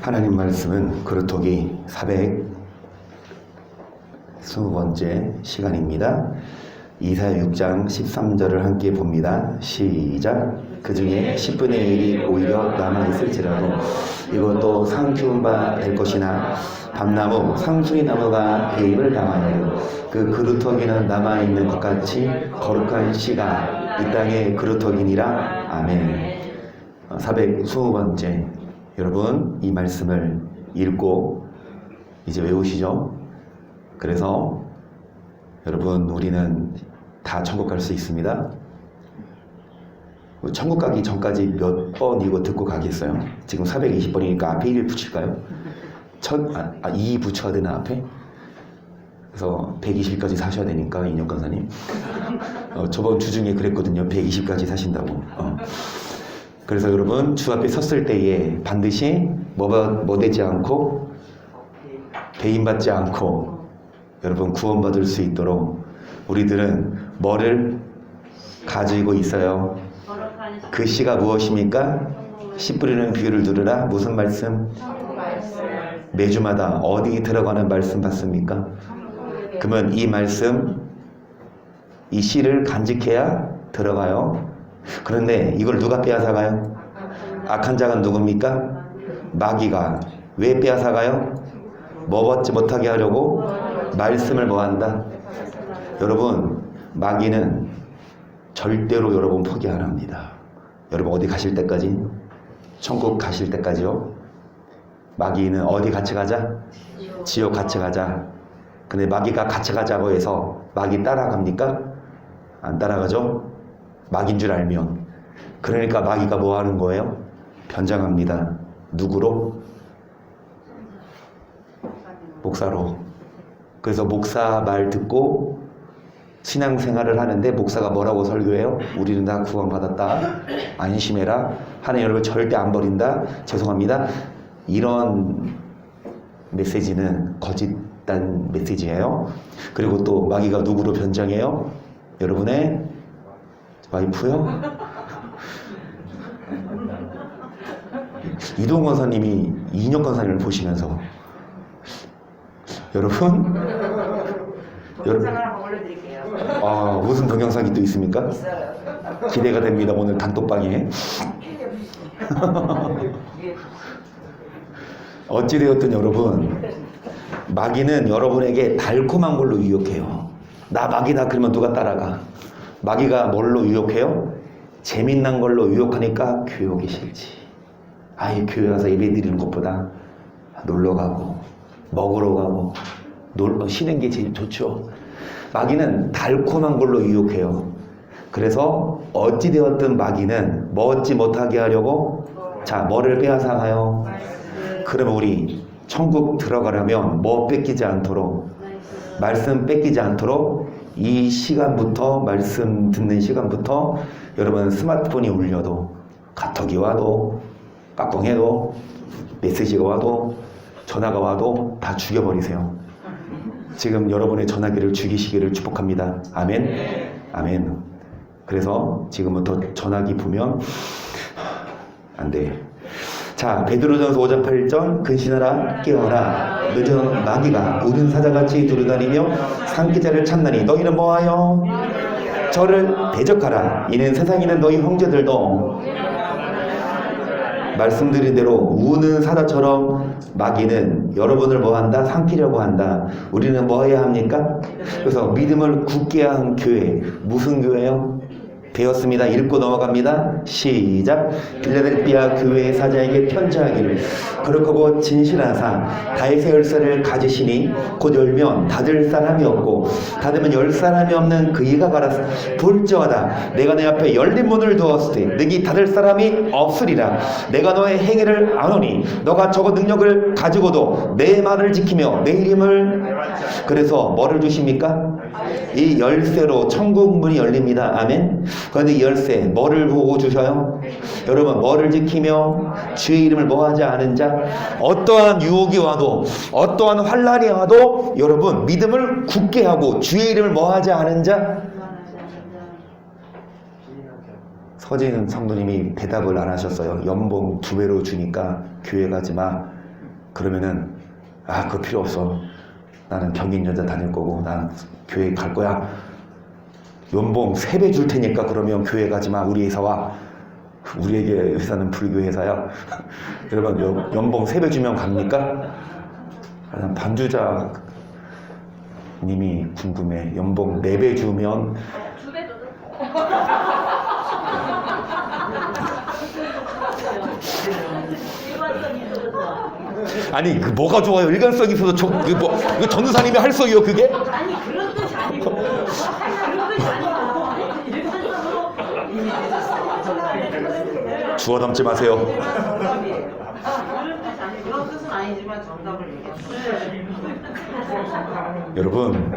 하나님 말씀은 그루터기 420번째 시간입니다. 이사야 6장 13절을 함께 봅니다. 시작. 그 중에 10분의 1이 오히려 남아있을지라도 이것도 상키운 바 될 것이나 밤나무 상수리 나무가 배임을 당하여 그 그루터기는 남아있는 것 같이 거룩한 씨가 이 땅의 그루터기니라. 아멘. 420번째 여러분 이 말씀을 읽고 이제 외우시죠. 그래서 여러분 우리는 다 천국 갈 수 있습니다. 천국 가기 전까지 몇 번 이거 듣고 가겠어요? 지금 420번이니까 앞에 1 붙일까요? 2 붙여야 되나 앞에? 그래서 120까지 사셔야 되니까 인형 간사님 저번 주 중에 그랬거든요. 120까지 사신다고. 그래서 여러분 주 앞에 섰을 때에 반드시 뭐 되지 않고 배임받지 않고 여러분 구원받을 수 있도록 우리들은 뭐를 가지고 있어요? 그 씨가 무엇입니까? 씨 뿌리는 비유를 들으라. 무슨 말씀? 매주마다 어디 들어가는 말씀 받습니까? 그러면 이 말씀 이 씨를 간직해야 들어가요. 그런데 이걸 누가 빼앗아가요? 악한 자가 누굽니까? 마귀가. 왜 빼앗아가요? 먹었지 못하게 하려고 말씀을 뭐한다? 여러분 마귀는 절대로 여러분 포기 안 합니다. 여러분 어디 가실 때까지? 천국 가실 때까지요. 마귀는 어디 같이 가자? 지옥 같이 가자. 근데 마귀가 같이 가자고 해서 마귀 따라갑니까? 안 따라가죠? 마귀인 줄 알면. 그러니까 마귀가 뭐 하는 거예요? 변장합니다. 누구로? 목사로. 그래서 목사 말 듣고 신앙생활을 하는데 목사가 뭐라고 설교해요? 우리는 다 구원받았다. 안심해라. 하나님 여러분 절대 안 버린다. 죄송합니다. 이런 메시지는 거짓단 메시지예요. 그리고 또 마귀가 누구로 변장해요? 여러분의 와이프요? 이동 권사님이 이인혁 권사님을 보시면서 여러분 동영상을 한번 올려드릴게요. 무슨 동영상이 또 있습니까? 있어요. 기대가 됩니다. 오늘 단톡방에. 어찌되었든 여러분 마귀는 여러분에게 달콤한 걸로 유혹해요. 나 마귀다 그러면 누가 따라가? 마귀가 뭘로 유혹해요? 재밌는 걸로 유혹하니까 교회 오기 싫지. 아예 교회 가서 예배 드리는 것보다 놀러 가고 먹으러 가고 쉬는 게 제일 좋죠. 마귀는 달콤한 걸로 유혹해요. 그래서 어찌되었든 마귀는 먹지 못하게 하려고 자 뭐를 빼앗아가요? 그러면 우리 천국 들어가려면 뭐 뺏기지 않도록 말씀 뺏기지 않도록 이 시간부터 말씀 듣는 시간부터 여러분 스마트폰이 울려도 카톡이 와도 깍꿍해도 메시지가 와도 전화가 와도 다 죽여버리세요. 지금 여러분의 전화기를 죽이시기를 축복합니다. 아멘. 아멘. 그래서 지금부터 전화기 보면 안 돼. 자, 베드로전서 5장 8절 근신하라 깨어라 늦은 마귀가 우는 사자같이 두루다니며 산기자를 찾나니 너희는 뭐하여 저를 대적하라. 이는 세상에 있는 너희 형제들도 말씀드린 대로 우는 사자처럼 마귀는 여러분을 뭐한다? 삼키려고 한다. 우리는 뭐 해야 합니까? 그래서 믿음을 굳게 한 교회. 무슨 교회요? 배웠습니다. 읽고 넘어갑니다. 시작. 빌라델피아 교회의 사자에게 편지하기를 거룩하고 진실하사 다윗의 열쇠를 가지시니 곧 열면 닫을 사람이 없고 닫으면 열 사람이 없는 그 이가 가라사 볼지어다 내가 내 앞에 열린 문을 두었을 때 너희 닫을 사람이 없으리라. 내가 너의 행위를 아노니 너가 저거 능력을 가지고도 내 말을 지키며 내 이름을 그래서 뭐를 주십니까? 이 열쇠로 천국 문이 열립니다. 아멘. 그런데 이 열쇠 뭐를 보고 주셔요? 여러분 뭐를 지키며 주의 이름을 뭐하지 않은 자 어떠한 유혹이 와도 어떠한 환난이 와도 여러분 믿음을 굳게 하고 주의 이름을 뭐하지 않은 자 서진 성도님이 대답을 안 하셨어요. 연봉 2배로 주니까 교회 가지 마. 그러면은 그거 필요 없어. 나는 경인여자 다닐 거고 난 교회 갈 거야. 연봉 3배 줄 테니까 그러면 교회 가지 마. 우리 회사 와. 우리에게 회사는 불교 회사야. 여러분 연봉 3배 주면 갑니까? 반주자 님이 궁금해. 연봉 4배 주면 2배도 아니 그 뭐가 좋아요? 일관성이 있어서 이거 전도사님이 할 소리요 그게? 아니 그런 뜻이 아니고 그런 뜻이 아니고 일반적으로 이미 되셨어요. 주워 담지 마세요. 그런 뜻이 아니고 그런 뜻은 아니지만 정답을 얘기했어요. 여러분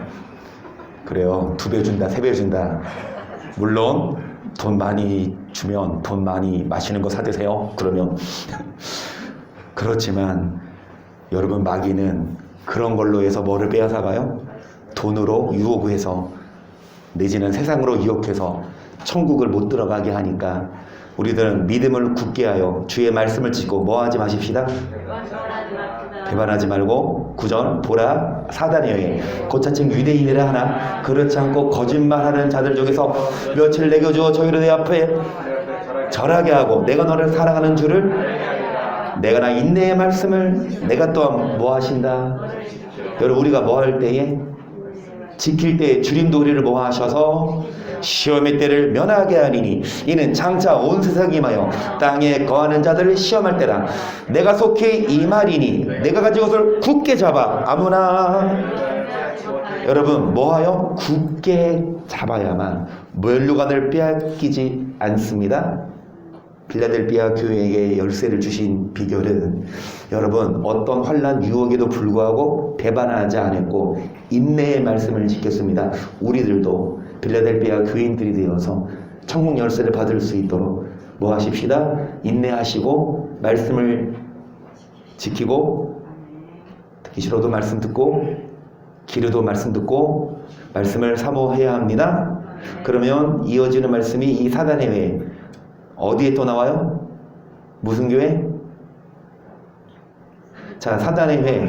그래요. 2배 준다 3배 준다. 물론 돈 많이 주면 돈 많이 마시는 거 사드세요. 그러면 그렇지만 여러분 마귀는 그런 걸로 해서 뭐를 빼앗아가요? 돈으로 유혹해서 내지는 세상으로 유혹해서 천국을 못 들어가게 하니까 우리들은 믿음을 굳게 하여 주의 말씀을 지고 뭐 하지 마십시다. 배반하지 말고 9절 보라 사단의 여인 고차층 유대인이라 하나 그렇지 않고 거짓말하는 자들 중에서 며칠 내게 주어 저희를 내 앞에 절하게 하고 내가 너를 사랑하는 줄을 내가 나 인내의 말씀을 내가 또한 뭐 하신다. 여러분 우리가 뭐 할 때에 지킬 때에 주님도 우리를 뭐 하셔서 시험의 때를 면하게 하리니 이는 장차 온 세상이 임하여 땅에 거하는 자들을 시험할 때라. 내가 속히 이 말이니 내가 가진 것을 굳게 잡아 아무나 여러분 뭐하여 굳게 잡아야만 면류관을 빼앗기지 않습니다. 빌라델비아 교회에게 열쇠를 주신 비결은 여러분 어떤 환난 유혹에도 불구하고 배반하지 않았고 인내의 말씀을 지켰습니다. 우리들도 빌라델비아 교인들이 되어서 천국 열쇠를 받을 수 있도록 뭐 하십시다. 인내하시고 말씀을 지키고 듣기 싫어도 말씀 듣고 기르도 말씀 듣고 말씀을 사모해야 합니다. 그러면 이어지는 말씀이 이 사단의 회 어디에 또 나와요? 무슨 교회? 자, 사단의 회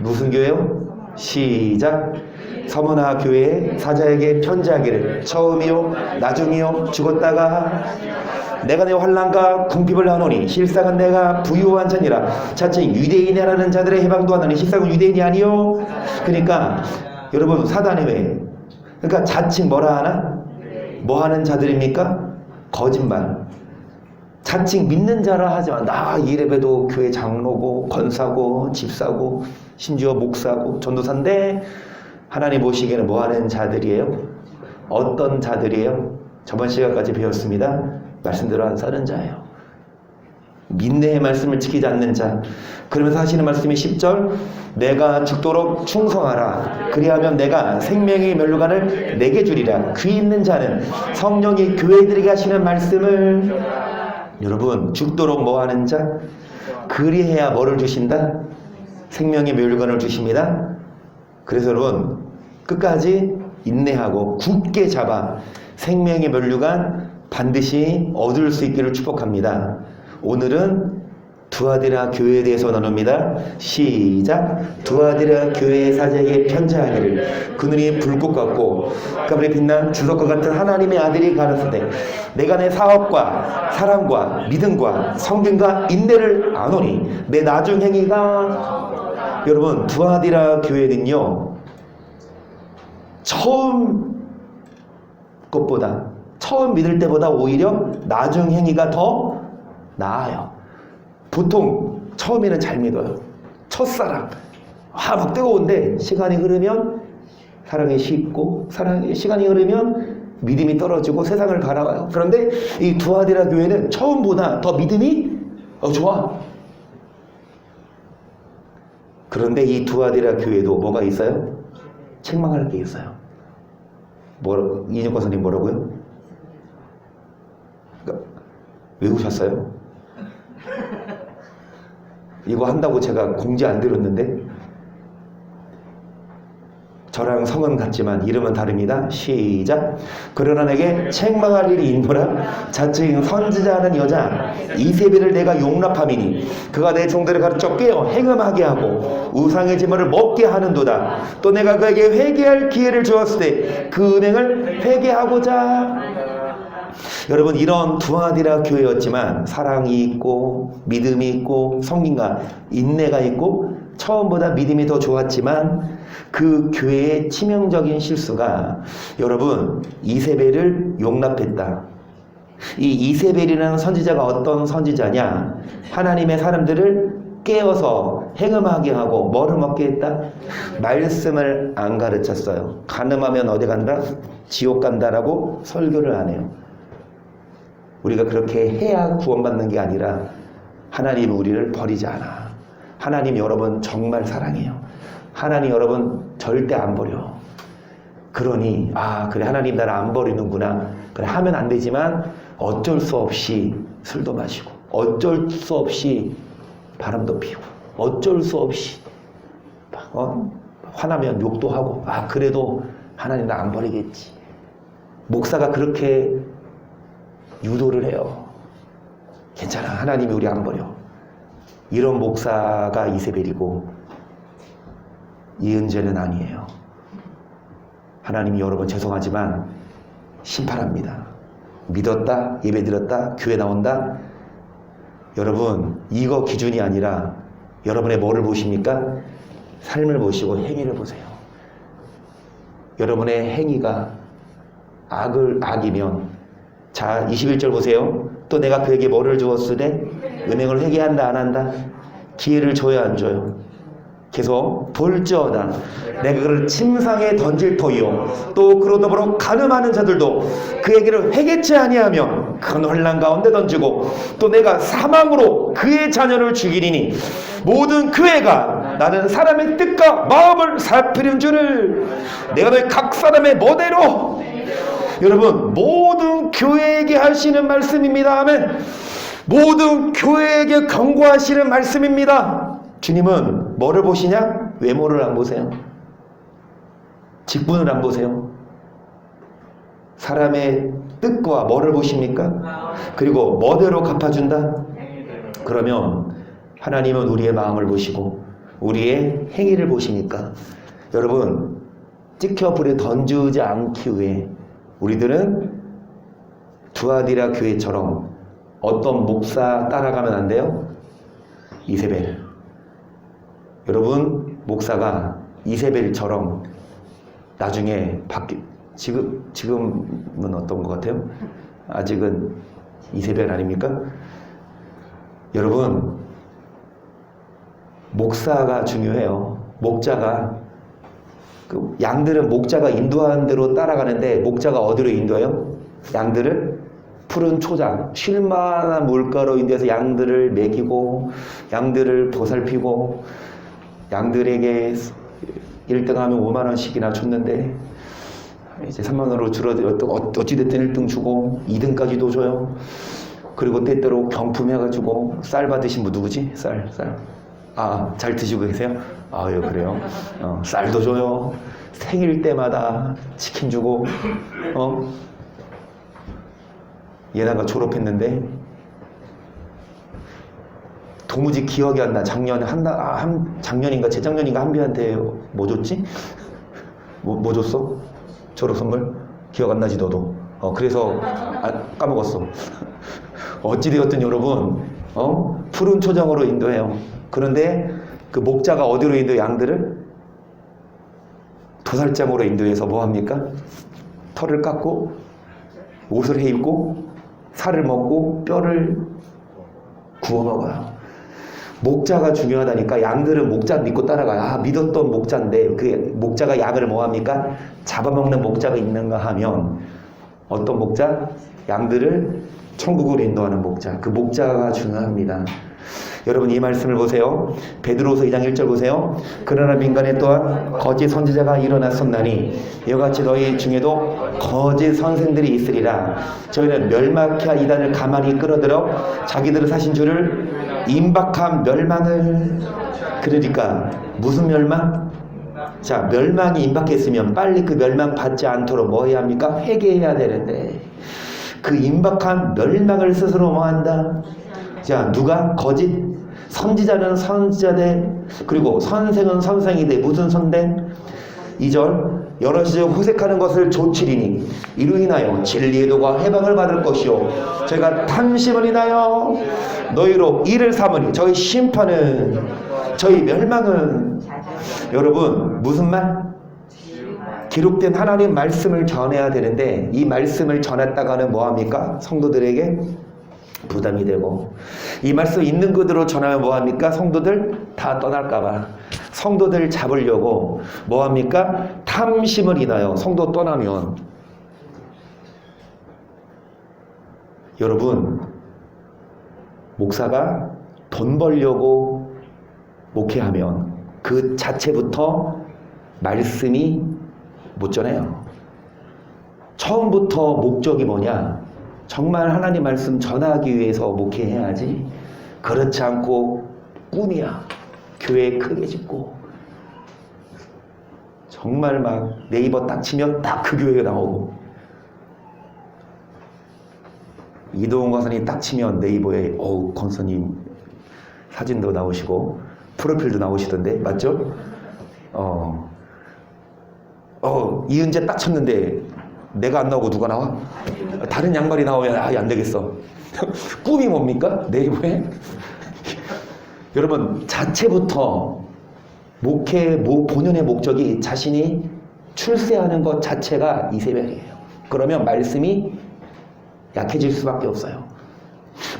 무슨 교회요? 시작. 서머나 교회의 사자에게 편지하기를 처음이요 나중이요 죽었다가 내가 내 환난과 궁핍을 하노니 실상은 내가 부유한 자니라. 자칭 유대인이라는 자들의 해방도 하노니 실상은 유대인이 아니요. 그러니까 여러분 사단의 회 그러니까 자칭 뭐라 하나? 뭐 하는 자들입니까? 거짓말. 자칭 믿는 자라 하지만 나 이래봬도 교회 장로고 권사고 집사고 심지어 목사고 전도사인데 하나님 보시기에는 뭐하는 자들이에요? 어떤 자들이에요? 저번 시간까지 배웠습니다. 말씀대로 안 사는 자예요. 인내의 말씀을 지키지 않는 자. 그러면서 하시는 말씀이 10절 내가 죽도록 충성하라. 그리하면 내가 생명의 면류관을 내게 주리라. 귀 있는 자는 성령이 교회들에게 하시는 말씀을 여러분 죽도록 뭐하는 자? 그리해야 뭐를 주신다? 생명의 면류관을 주십니다. 그래서 여러분 끝까지 인내하고 굳게 잡아 생명의 면류관 반드시 얻을 수 있기를 축복합니다. 오늘은 두아디라 교회에 대해서 나눕니다. 시작. 두아디라 교회의 사자에게 편지하기를 그 눈이 불꽃 같고 까불이 빛난 주석과 같은 하나님의 아들이 가르치되 내가 내 사업과 사랑과 믿음과 성김과 인내를 아노니 내 나중 행위가 여러분 두아디라 교회는요 처음 것보다 처음 믿을 때보다 오히려 나중 행위가 더 나아요. 보통 처음에는 잘 믿어요. 첫사랑 막 뜨거운데 시간이 흐르면 사랑이 식고 시간이 흐르면 믿음이 떨어지고 세상을 바라봐요. 그런데 이 두아디라 교회는 처음보다 더 믿음이 좋아. 그런데 이 두아디라 교회도 뭐가 있어요? 책망할 게 있어요. 이준권 선생님 뭐라고요? 그러니까 외우셨어요? 이거 한다고 제가 공지 안 드렸는데 저랑 성은 같지만 이름은 다릅니다. 시작. 그러나 내게 책망할 일이 있노라. 자칭 선지자하는 여자 이세벨을 내가 용납함이니 그가 내 종들을 가르쳐 깨어 행음하게 하고 우상의 제물을 먹게 하는도다. 또 내가 그에게 회개할 기회를 주었을 때 그 은행을 회개하고자. 여러분, 이런 두아디라 교회였지만 사랑이 있고 믿음이 있고 성김과 인내가 있고 처음보다 믿음이 더 좋았지만 그 교회의 치명적인 실수가 여러분 이세벨을 용납했다. 이 이세벨이라는 선지자가 어떤 선지자냐? 하나님의 사람들을 깨어서 행음하게 하고 뭐를 먹게 했다? 말씀을 안 가르쳤어요. 간음하면 어디 간다? 지옥 간다라고 설교를 안 해요. 우리가 그렇게 해야 구원받는 게 아니라 하나님 우리를 버리지 않아. 하나님 여러분 정말 사랑해요. 하나님 여러분 절대 안 버려. 그러니 그래 하나님 나를 안 버리는구나. 그래 하면 안 되지만 어쩔 수 없이 술도 마시고 어쩔 수 없이 바람도 피우고 어쩔 수 없이 화나면 욕도 하고 그래도 하나님 나 안 버리겠지. 목사가 그렇게 유도를 해요. 괜찮아 하나님이 우리 안 버려. 이런 목사가 이세벨이고 이은재는 아니에요. 하나님이 여러분 죄송하지만 심판합니다. 믿었다, 예배드렸다, 교회 나온다. 여러분 이거 기준이 아니라 여러분의 뭐를 보십니까? 삶을 보시고 행위를 보세요. 여러분의 행위가 악이면 자 21절 보세요. 또 내가 그에게 뭐를 주었으되 은행을 회개한다 안 한다? 기회를 줘야 안 줘요? 계속 볼지어다 내가 그를 침상에 던질 터이요 또 그로 더불어 간음하는 자들도 그에게를 회개치 아니하면 큰 혼란 가운데 던지고 또 내가 사망으로 그의 자녀를 죽이리니 모든 그 애가 나는 사람의 뜻과 마음을 살피는 줄을 내가 너희 각 사람의 멋대로. 여러분 모든 교회에게 하시는 말씀입니다. 아멘. 모든 교회에게 경고하시는 말씀입니다. 주님은 뭐를 보시냐? 외모를 안 보세요. 직분을 안 보세요. 사람의 뜻과 뭐를 보십니까? 그리고 뭐대로 갚아준다? 그러면 하나님은 우리의 마음을 보시고 우리의 행위를 보시니까 여러분 찍혀 불에 던지지 않기 위해 우리들은 두아디라 교회처럼 어떤 목사 따라가면 안 돼요? 이세벨. 여러분 목사가 이세벨처럼 나중에 지금은 어떤 것 같아요? 아직은 이세벨 아닙니까? 여러분 목사가 중요해요. 목자가 양들은 목자가 인도하는 대로 따라가는데 목자가 어디로 인도해요? 양들을 푸른 초장, 쉴만한 물가로 인도해서 양들을 먹이고 양들을 보살피고 양들에게 1등하면 5만 원씩이나 줬는데 이제 3만 원으로 줄어들어 어찌됐든 1등 주고 2등까지도 줘요. 그리고 때때로 경품해가지고 쌀 받으신 분 누구지? 쌀. 잘 드시고 계세요? 예, 그래요. 쌀도 줘요. 생일 때마다 치킨 주고, 얘네가 졸업했는데, 도무지 기억이 안 나. 작년에 작년인가 재작년인가 한비한테 뭐 줬지? 뭐 줬어? 졸업 선물? 기억 안 나지, 너도? 그래서, 까먹었어. 어찌되었든 여러분, 푸른 초장으로 인도해요. 그런데 그 목자가 어디로 인도해? 양들을 도살장으로 인도해서 뭐 합니까? 털을 깎고 옷을 해입고 살을 먹고 뼈를 구워 먹어요. 목자가 중요하다니까. 양들은 목자 믿고 따라가요. 믿었던 목자인데 그 목자가 양을 뭐 합니까? 잡아먹는 목자가 있는가 하면 어떤 목자? 양들을 천국으로 인도하는 목자. 그 목자가 중요합니다. 여러분 이 말씀을 보세요. 베드로서 2장 1절 보세요. 그러나 민간에 또한 거짓 선지자가 일어났었나니 이같이 너희 중에도 거짓 선생들이 있으리라. 저희는 멸망케 이단을 가만히 끌어들여 자기들을 사신 줄을 임박한 멸망을. 그러니까 무슨 멸망? 자, 멸망이 임박했으면 빨리 그 멸망 받지 않도록 뭐 해야 합니까? 회개해야 되는데 그 임박한 멸망을 스스로 뭐 한다? 자, 누가? 거짓 선지자는 선지자되 그리고 선생은 선생이되 무슨 선대? 2절 여러 시적 호색하는 것을 조치리니 이로 인하여 진리의 도가 해방을 받을 것이요 저희가 탐심을 인하여 너희로 이를 삼으니 저희 심판은 저희 멸망은 여러분 무슨 말? 기록된 하나님 말씀을 전해야 되는데 이 말씀을 전했다가는 뭐합니까? 성도들에게 부담이 되고 이 말씀 있는 그대로 전하면 뭐합니까? 성도들 다 떠날까봐 성도들 잡으려고 뭐합니까? 탐심을 인하여 성도 떠나면 여러분 목사가 돈 벌려고 목회하면 그 자체부터 말씀이 못 전해요. 처음부터 목적이 뭐냐? 정말 하나님 말씀 전하기 위해서 목회해야지. 그렇지 않고 꿈이야. 교회 크게 짓고 정말 막 네이버 딱 치면 딱 그 교회가 나오고 이동훈 권사님 딱 치면 네이버에 권사님 사진도 나오시고 프로필도 나오시던데 맞죠? 이은재 딱 쳤는데 내가 안 나오고 누가 나와? 다른 양말이 나오면 안 되겠어. 꿈이 뭡니까? 네이버에? 여러분 자체부터 목회 본연의 목적이 자신이 출세하는 것 자체가 이세벨이에요. 그러면 말씀이 약해질 수밖에 없어요.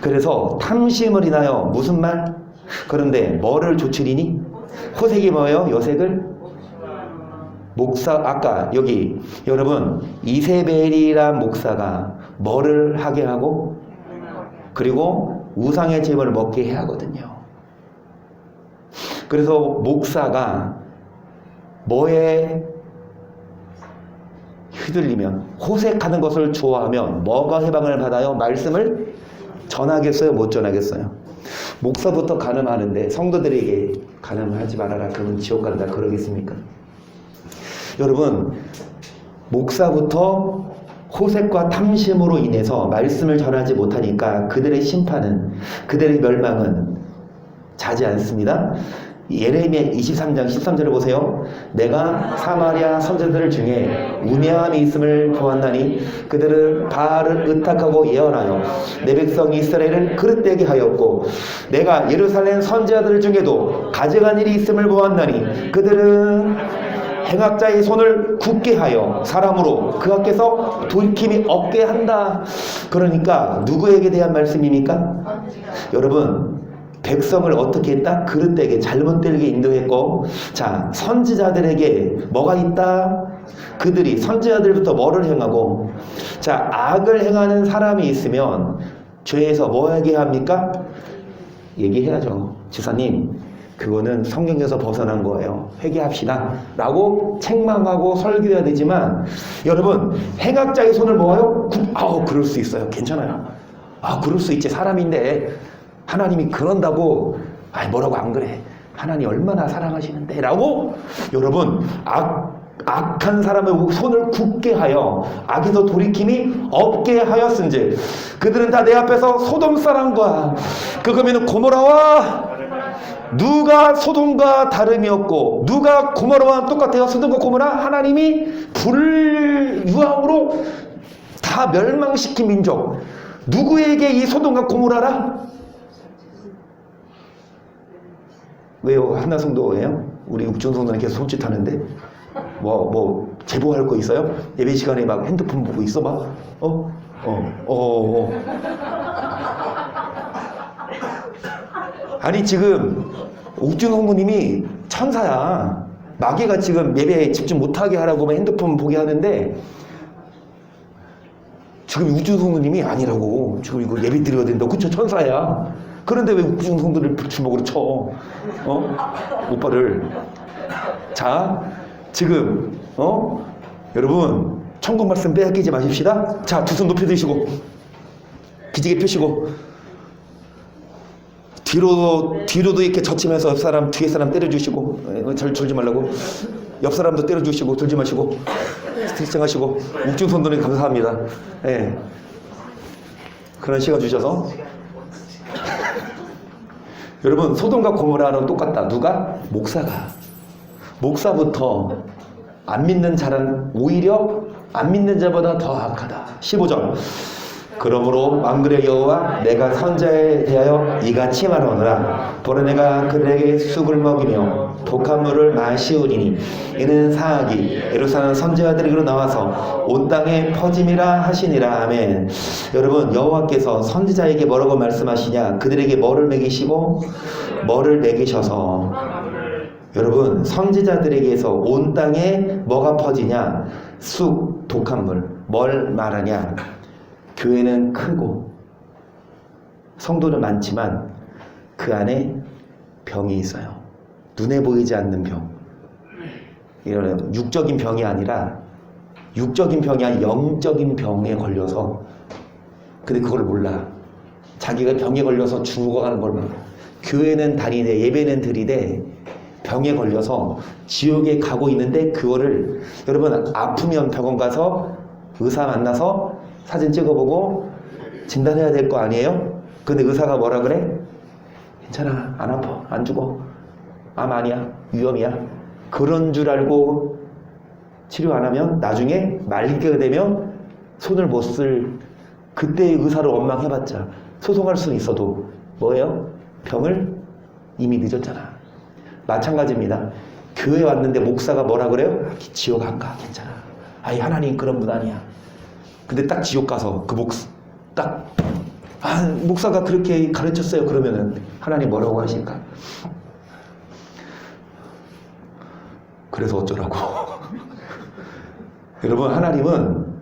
그래서 탐심을 인하여 무슨 말? 그런데 뭐를 조치리니? 호색이 뭐예요? 요색을? 목사 아까 여기 여러분 이세벨이란 목사가 뭐를 하게 하고 그리고 우상의 제물을 먹게 해야 하거든요. 그래서 목사가 뭐에 휘둘리면 호색하는 것을 좋아하면 뭐가 해방을 받아요? 말씀을 전하겠어요? 못 전하겠어요? 목사부터 간음하는데 성도들에게 간음하지 말아라 그러면 지옥 간다 그러겠습니까? 여러분 목사부터 호색과 탐심으로 인해서 말씀을 전하지 못하니까 그들의 심판은 그들의 멸망은 자지 않습니다. 예레미야 23장 13절을 보세요. 내가 사마리아 선지자들 중에 우매함이 있음을 보았나니 그들은 바알을 의탁하고 예언하여 내 백성 이스라엘을 그릇되게 하였고 내가 예루살렘 선지자들 중에도 가증한 일이 있음을 보았나니 그들은 행악자의 손을 굳게 하여 사람으로 그 앞에서 돌이킴이 없게 한다. 그러니까 누구에게 대한 말씀입니까? 여러분 백성을 어떻게 했다? 그릇되게 잘못되게 인도했고 자 선지자들에게 뭐가 있다? 그들이 선지자들부터 뭐를 행하고 자 악을 행하는 사람이 있으면 죄에서 뭐 얘기해야 합니까? 얘기해야죠. 지사님 그거는 성경에서 벗어난 거예요. 회개합시다 라고 책망하고 설교해야 되지만 여러분 행악자의 손을 모아요? 그럴 수 있어요. 괜찮아요. 그럴 수 있지. 사람인데 하나님이 그런다고 뭐라고 안 그래. 하나님 얼마나 사랑하시는데 라고 여러분 악한 사람의 손을 굳게 하여 악에서 돌이킴이 없게 하였은즉 그들은 다 내 앞에서 소돔 사람과 그거면은 고모라와 누가 소돔과 다름이었고 누가 고모라와 똑같아요? 소돔과 고모라 하나님이 불유황으로 다 멸망시킨 민족 누구에게 이 소돔과 고모라라? 왜요? 한나성도예요? 우리 육준성도는 계속 손짓하는데 뭐 제보할 거 있어요? 예배 시간에 막 핸드폰 보고 있어 막? 아니 지금 옥준홍무님이 천사야. 마귀가 지금 예배에 집중 못하게 하라고 핸드폰 보게 하는데 지금 옥준홍무님이 아니라고. 지금 이거 예배 드려야 된다고. 그쵸? 천사야. 그런데 왜 옥준홍무를 주먹으로 쳐? 오빠를. 자 지금 여러분 천국 말씀 빼앗기지 마십시다. 자 두 손 높이 드시고 기지개 펴시고 뒤로도 이렇게 젖히면서 뒤에 사람 때려주시고 절 졸지 말라고 옆 사람도 때려주시고 들지 마시고 스트레칭 하시고 욱중선도님 감사합니다. 예. 그런 시간 주셔서 여러분 소돔과 고모라는 똑같다. 누가? 목사부터 안 믿는 자는 오히려 안 믿는 자보다 더 악하다. 15절 그러므로 만군의 여호와 내가 선자에 대하여 이같이 말하노라. 보라 내가 그들에게 쑥을 먹이며 독한 물을 마시우리니 이는 사악이 예루살렘 선지자들에게로 나와서 온 땅에 퍼짐이라 하시니라. 아멘. 여러분 여호와께서 선지자에게 뭐라고 말씀하시냐? 그들에게 뭐를 먹이시고 뭐를 먹이셔서 여러분 선지자들에게서 온 땅에 뭐가 퍼지냐? 쑥, 독한 물. 뭘 말하냐? 교회는 크고 성도는 많지만 그 안에 병이 있어요. 눈에 보이지 않는 병. 이런 육적인 병이 아니라 영적인 병에 걸려서 근데 그걸 몰라. 자기가 병에 걸려서 죽어가는 걸 몰라. 교회는 다니되 예배는 드리되 병에 걸려서 지옥에 가고 있는데 그거를 여러분 아프면 병원 가서 의사 만나서 사진 찍어보고 진단해야 될 거 아니에요? 근데 의사가 뭐라 그래? 괜찮아, 안 아파, 안 죽어, 암 아니야, 위험이야. 그런 줄 알고 치료 안 하면 나중에 말리게 되면 손을 못 쓸 그때 의사를 원망해봤자 소송할 수는 있어도 뭐예요? 병을 이미 늦었잖아. 마찬가지입니다. 교회 왔는데 목사가 뭐라 그래요? 지옥 안 가, 괜찮아. 아이 하나님 그런 분 아니야. 근데 딱 지옥 가서 그 목사가 그렇게 가르쳤어요. 그러면은 하나님 뭐라고 하실까? 그래서 어쩌라고. 여러분 하나님은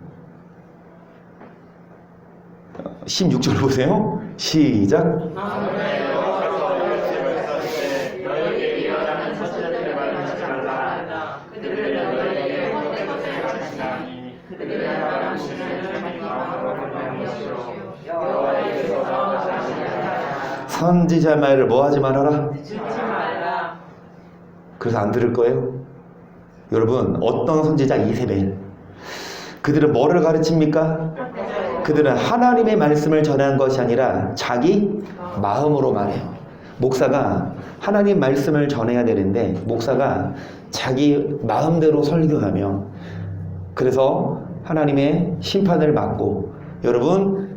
16절 보세요. 시작. 선지자 말을 뭐 하지 말아라? 그래서 안 들을 거예요? 여러분 어떤 선지자? 이세벨. 그들은 뭐를 가르칩니까? 그들은 하나님의 말씀을 전하는 것이 아니라 자기 마음으로 말해요. 목사가 하나님 말씀을 전해야 되는데 목사가 자기 마음대로 설교하며 그래서 하나님의 심판을 받고 여러분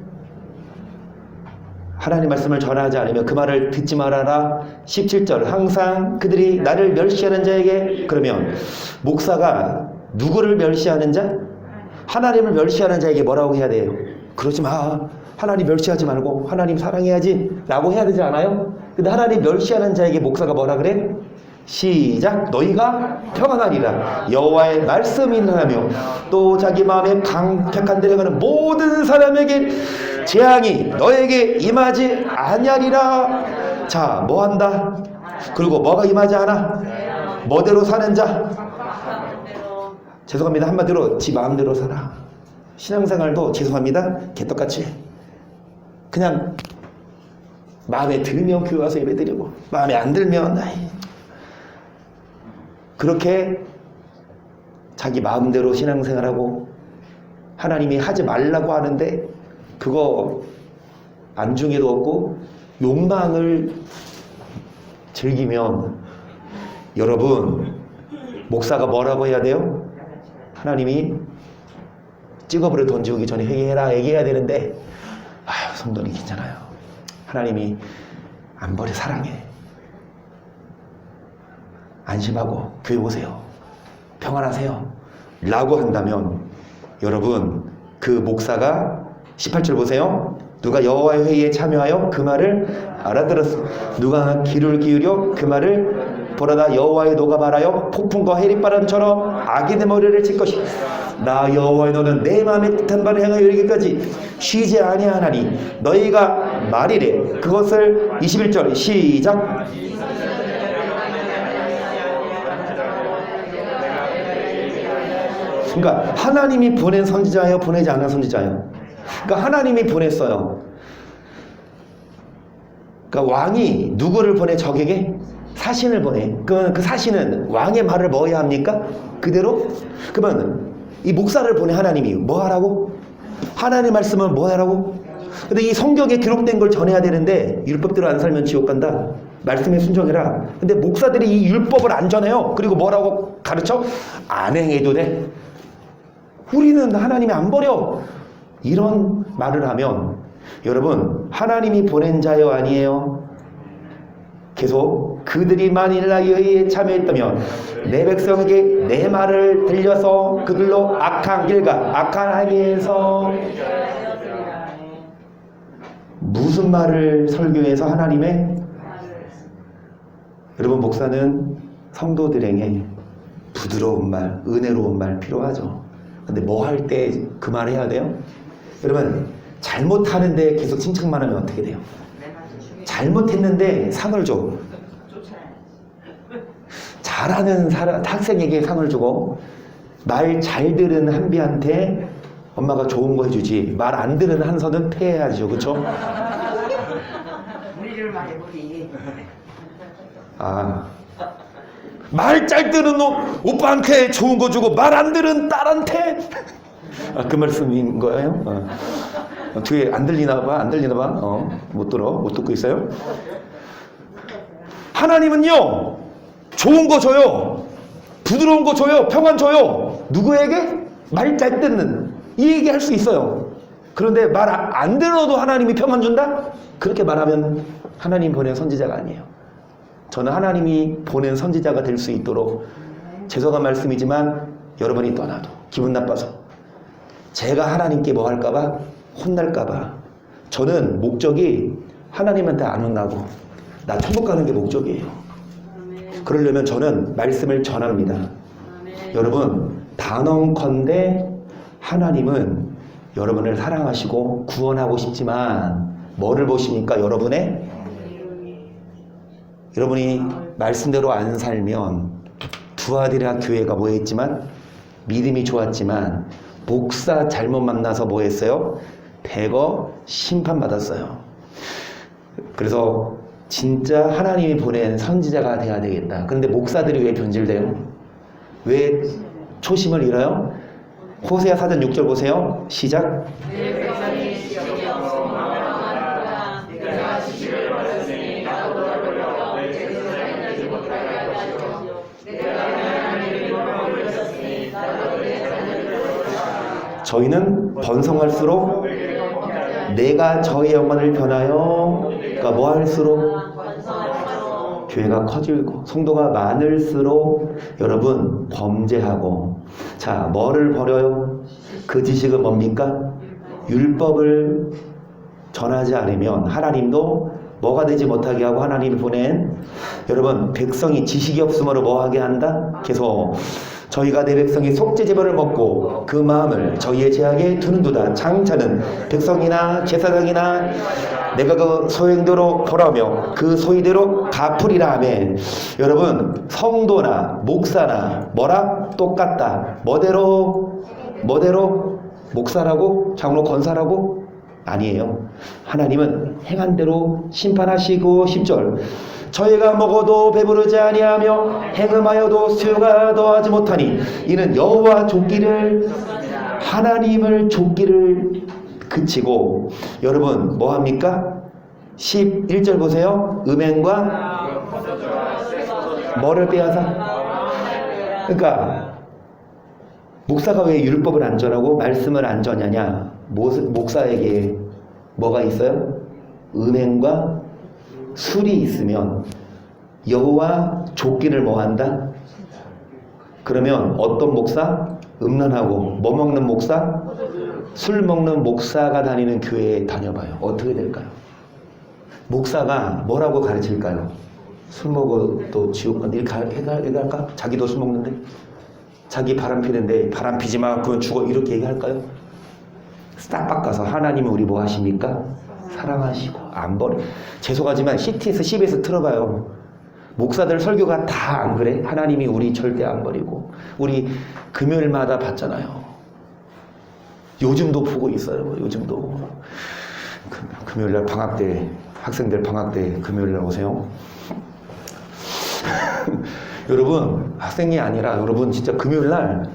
하나님 말씀을 전하지 않으면 그 말을 듣지 말아라. 17절 항상 그들이 나를 멸시하는 자에게 그러면 목사가 누구를 멸시하는 자? 하나님을 멸시하는 자에게 뭐라고 해야 돼요? 그러지 마. 하나님 멸시하지 말고 하나님 사랑해야지 라고 해야 되지 않아요? 근데 하나님 멸시하는 자에게 목사가 뭐라 그래? 시작. 너희가 평안하리라. 여호와의 말씀이 하며 또 자기 마음에 강택한 데에 가는 모든 사람에게 재앙이 너에게 임하지 아니하리라. 자, 뭐 한다? 그리고 뭐가 임하지 않아? 뭐대로 사는 자? 죄송합니다. 한마디로 지 마음대로 살아. 신앙생활도 죄송합니다. 개떡같이 그냥 마음에 들면 교회 와서 예배드리고 마음에 안 들면 그렇게 자기 마음대로 신앙생활하고 하나님이 하지 말라고 하는데 그거 안중에도 없고 욕망을 즐기면 여러분 목사가 뭐라고 해야 돼요? 하나님이 찍어버려 던지기 전에 회개해라 얘기해야 되는데 아유 성도님 괜찮아요. 하나님이 안 버려 사랑해. 안심하고 교회 오세요. 평안하세요. 라고 한다면 여러분 그 목사가 18절 보세요. 누가 여호와의 회의에 참여하여 그 말을 알아들었어. 누가 귀를 기울여 그 말을 보라다 여호와의 노가 말하여 폭풍과 해리바람처럼 악인의 머리를 칠 것이다. 나 여호와의 노는 내 마음에 뜻한 바를 행하여 이르기까지 쉬지 아니하나니 너희가 말이래. 그것을 21절 시작. 그러니까 하나님이 보낸 선지자예요? 보내지 않은 선지자예요? 그러니까 하나님이 보냈어요. 그러니까 왕이 누구를 보내? 적에게? 사신을 보내. 그러면 그 사신은 왕의 말을 뭐 해야 합니까? 그대로? 그러면 이 목사를 보내 하나님이 뭐 하라고? 하나님의 말씀을 뭐 하라고? 근데 이 성경에 기록된 걸 전해야 되는데 율법대로 안 살면 지옥 간다. 말씀에 순종해라. 근데 목사들이 이 율법을 안 전해요. 그리고 뭐라고 가르쳐? 안 행해도 돼. 우리는 하나님이 안 버려. 이런 말을 하면 여러분 하나님이 보낸 자요 아니에요? 계속 그들이 만일 나의 의에 참여했다면 내 백성에게 내 말을 들려서 그들로 악한 길과 악한 행위에서 무슨 말을 설교해서 하나님의 여러분 목사는 성도들에게 부드러운 말, 은혜로운 말 필요하죠. 근데 뭐 할 때 그 말 해야 돼요? 여러분 잘못하는데 계속 칭찬만 하면 어떻게 돼요? 잘못했는데 상을 줘. 잘하는 학생에게 상을 주고 말 잘 들은 한비한테 엄마가 좋은 거 해주지 말 안 들은 한서는 패해야죠. 그렇죠? 우리를 말해보기. 말 잘 들은 오빠한테 좋은 거 주고 말 안 들은 딸한테 그 말씀인 거예요? 뒤에 안 들리나 봐? 안 들리나 봐? 못 듣고 있어요? 하나님은요 좋은 거 줘요. 부드러운 거 줘요. 평안 줘요. 누구에게? 말 잘 듣는 이 얘기 할 수 있어요. 그런데 말 안 들어도 하나님이 평안 준다? 그렇게 말하면 하나님 보낸 선지자가 아니에요. 저는 하나님이 보낸 선지자가 될 수 있도록 죄송한 말씀이지만 여러분이 떠나도 기분 나빠서 제가 하나님께 뭐 할까봐 혼날까봐 저는 목적이 하나님한테 안 혼나고 나 천국 가는 게 목적이에요. 그러려면 저는 말씀을 전합니다. 여러분 단언컨대 하나님은 여러분을 사랑하시고 구원하고 싶지만 뭐를 보십니까? 여러분이 말씀대로 안 살면 두아디라 교회가 뭐 했지만 믿음이 좋았지만 목사 잘못 만나서 뭐 했어요? 대거 심판받았어요. 그래서 진짜 하나님이 보낸 선지자가 돼야 되겠다. 그런데 목사들이 왜 변질돼요? 왜 초심을 잃어요? 호세아 4장 6절 보세요. 시작. 저희는 번성할수록 내가 저의 영광을 변하여 그러니까 뭐 할수록 교회가 커지고 성도가 많을수록 여러분 범죄하고 자 뭐를 버려요? 그 지식은 뭡니까? 율법을 전하지 않으면 하나님도 뭐가 되지 못하게 하고 하나님이 보낸 여러분 백성이 지식이 없음으로 뭐하게 한다? 계속 저희가 내 백성이 속죄제물을 먹고 그 마음을 저희의 제약에 두는도다. 장차는 백성이나 제사장이나 내가 그 소행대로 돌아오며 그 소위대로 갚으리라 하며 여러분 성도나 목사나 뭐라? 똑같다. 뭐대로? 목사라고? 장로 권사라고? 아니에요. 하나님은 행한 대로 심판하시고 10절 저희가 먹어도 배부르지 아니하며 행음하여도 수요가 더하지 못하니 이는 여호와 족기를 하나님을 족기를 그치고 여러분 뭐합니까? 11절 보세요. 음행과 뭐를 빼앗아? 그러니까 목사가 왜 율법을 안 전하고 말씀을 안 전하냐? 목사에게 뭐가 있어요? 음행과 술이 있으면 여호와 족기를 뭐 한다? 그러면 어떤 목사? 음란하고 뭐 먹는 목사? 술 먹는 목사가 다니는 교회에 다녀봐요. 어떻게 될까요? 목사가 뭐라고 가르칠까요? 술 먹어도 지옥 간다 이렇게 할까? 자기도 술 먹는데 자기 바람 피는데 바람 피지 마 그건 죽어 이렇게 얘기할까요? 싹 바꿔서 하나님은 우리 뭐 하십니까? 사랑하시고 안 버려. 죄송하지만 CTS, CBS 틀어봐요. 목사들 설교가 다 안 그래? 하나님이 우리 절대 안 버리고 우리 금요일마다 봤잖아요. 요즘도 보고 있어요. 요즘도 금요일날 방학 때 학생들 방학 때 금요일날 오세요. 여러분, 학생이 아니라 여러분 진짜 금요일 날